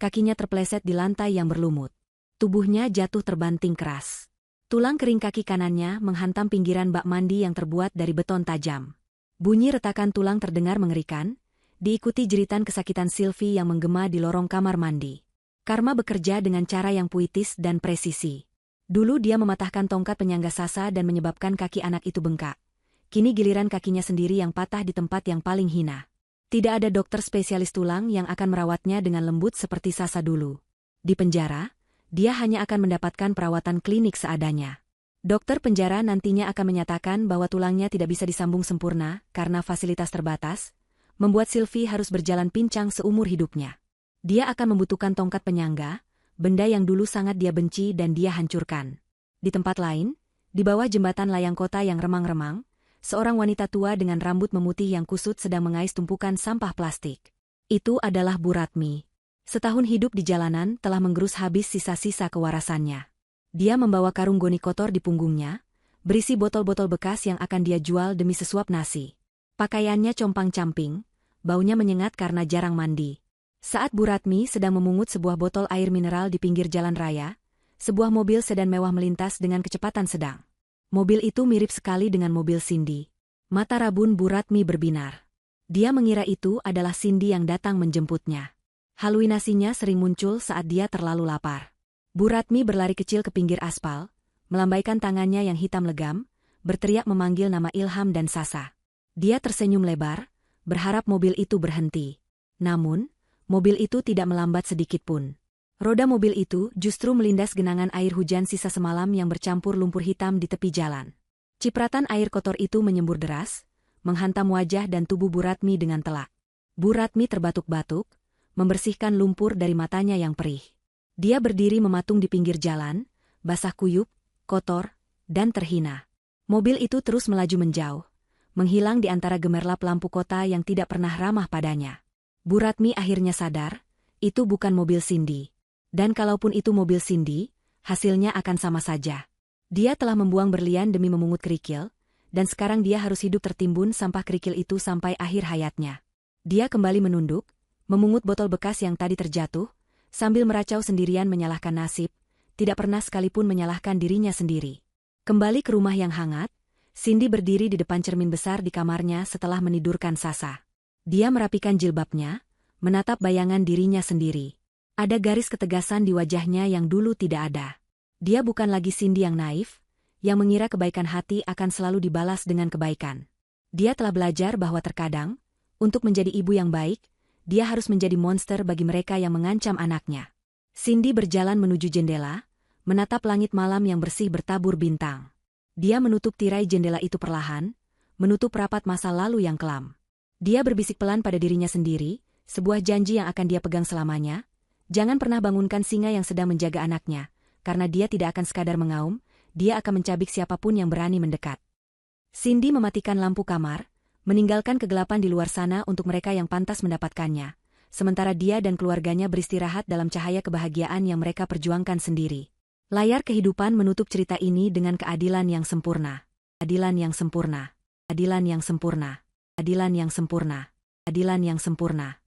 kakinya terpeleset di lantai yang berlumut. Tubuhnya jatuh terbanting keras. Tulang kering kaki kanannya menghantam pinggiran bak mandi yang terbuat dari beton tajam. Bunyi retakan tulang terdengar mengerikan, diikuti jeritan kesakitan Sylvie yang menggema di lorong kamar mandi. Karma bekerja dengan cara yang puitis dan presisi. Dulu dia mematahkan tongkat penyangga Sasa dan menyebabkan kaki anak itu bengkak. Kini giliran kakinya sendiri yang patah di tempat yang paling hina. Tidak ada dokter spesialis tulang yang akan merawatnya dengan lembut seperti Sasa dulu. Di penjara, dia hanya akan mendapatkan perawatan klinik seadanya. Dokter penjara nantinya akan menyatakan bahwa tulangnya tidak bisa disambung sempurna karena fasilitas terbatas, membuat Sylvie harus berjalan pincang seumur hidupnya. Dia akan membutuhkan tongkat penyangga, benda yang dulu sangat dia benci dan dia hancurkan. Di tempat lain, di bawah jembatan layang kota yang remang-remang, seorang wanita tua dengan rambut memutih yang kusut sedang mengais tumpukan sampah plastik. Itu adalah Bu Ratmi. Setahun hidup di jalanan telah menggerus habis sisa-sisa kewarasannya. Dia membawa karung goni kotor di punggungnya, berisi botol-botol bekas yang akan dia jual demi sesuap nasi. Pakaiannya compang-camping, baunya menyengat karena jarang mandi. Saat Bu Ratmi sedang memungut sebuah botol air mineral di pinggir jalan raya, sebuah mobil sedan mewah melintas dengan kecepatan sedang. Mobil itu mirip sekali dengan mobil Cindy. Mata rabun Bu Ratmi berbinar. Dia mengira itu adalah Cindy yang datang menjemputnya. Halusinasinya sering muncul saat dia terlalu lapar. Bu Ratmi berlari kecil ke pinggir aspal, melambaikan tangannya yang hitam legam, berteriak memanggil nama Ilham dan Sasa. Dia tersenyum lebar, berharap mobil itu berhenti. Namun, mobil itu tidak melambat sedikitpun. Roda mobil itu justru melindas genangan air hujan sisa semalam yang bercampur lumpur hitam di tepi jalan. Cipratan air kotor itu menyembur deras, menghantam wajah dan tubuh Bu Ratmi dengan telak. Bu Ratmi terbatuk-batuk, membersihkan lumpur dari matanya yang perih. Dia berdiri mematung di pinggir jalan, basah kuyup, kotor, dan terhina. Mobil itu terus melaju menjauh, menghilang di antara gemerlap lampu kota yang tidak pernah ramah padanya. Bu Ratmi akhirnya sadar, itu bukan mobil Cindy. Dan kalaupun itu mobil Cindy, hasilnya akan sama saja. Dia telah membuang berlian demi memungut kerikil, dan sekarang dia harus hidup tertimbun sampah kerikil itu sampai akhir hayatnya. Dia kembali menunduk, memungut botol bekas yang tadi terjatuh, sambil meracau sendirian menyalahkan nasib, tidak pernah sekalipun menyalahkan dirinya sendiri. Kembali ke rumah yang hangat, Cindy berdiri di depan cermin besar di kamarnya setelah menidurkan Sasa. Dia merapikan jilbabnya, menatap bayangan dirinya sendiri. Ada garis ketegasan di wajahnya yang dulu tidak ada. Dia bukan lagi Cindy yang naif, yang mengira kebaikan hati akan selalu dibalas dengan kebaikan. Dia telah belajar bahwa terkadang, untuk menjadi ibu yang baik, dia harus menjadi monster bagi mereka yang mengancam anaknya. Cindy berjalan menuju jendela, menatap langit malam yang bersih bertabur bintang. Dia menutup tirai jendela itu perlahan, menutup rapat masa lalu yang kelam. Dia berbisik pelan pada dirinya sendiri, sebuah janji yang akan dia pegang selamanya. Jangan pernah bangunkan singa yang sedang menjaga anaknya, karena dia tidak akan sekadar mengaum, dia akan mencabik siapapun yang berani mendekat. Cindy mematikan lampu kamar, meninggalkan kegelapan di luar sana untuk mereka yang pantas mendapatkannya, sementara dia dan keluarganya beristirahat dalam cahaya kebahagiaan yang mereka perjuangkan sendiri. Layar kehidupan menutup cerita ini dengan keadilan yang sempurna. Adilan yang sempurna. Adilan yang sempurna. Adilan yang sempurna. Adilan yang sempurna.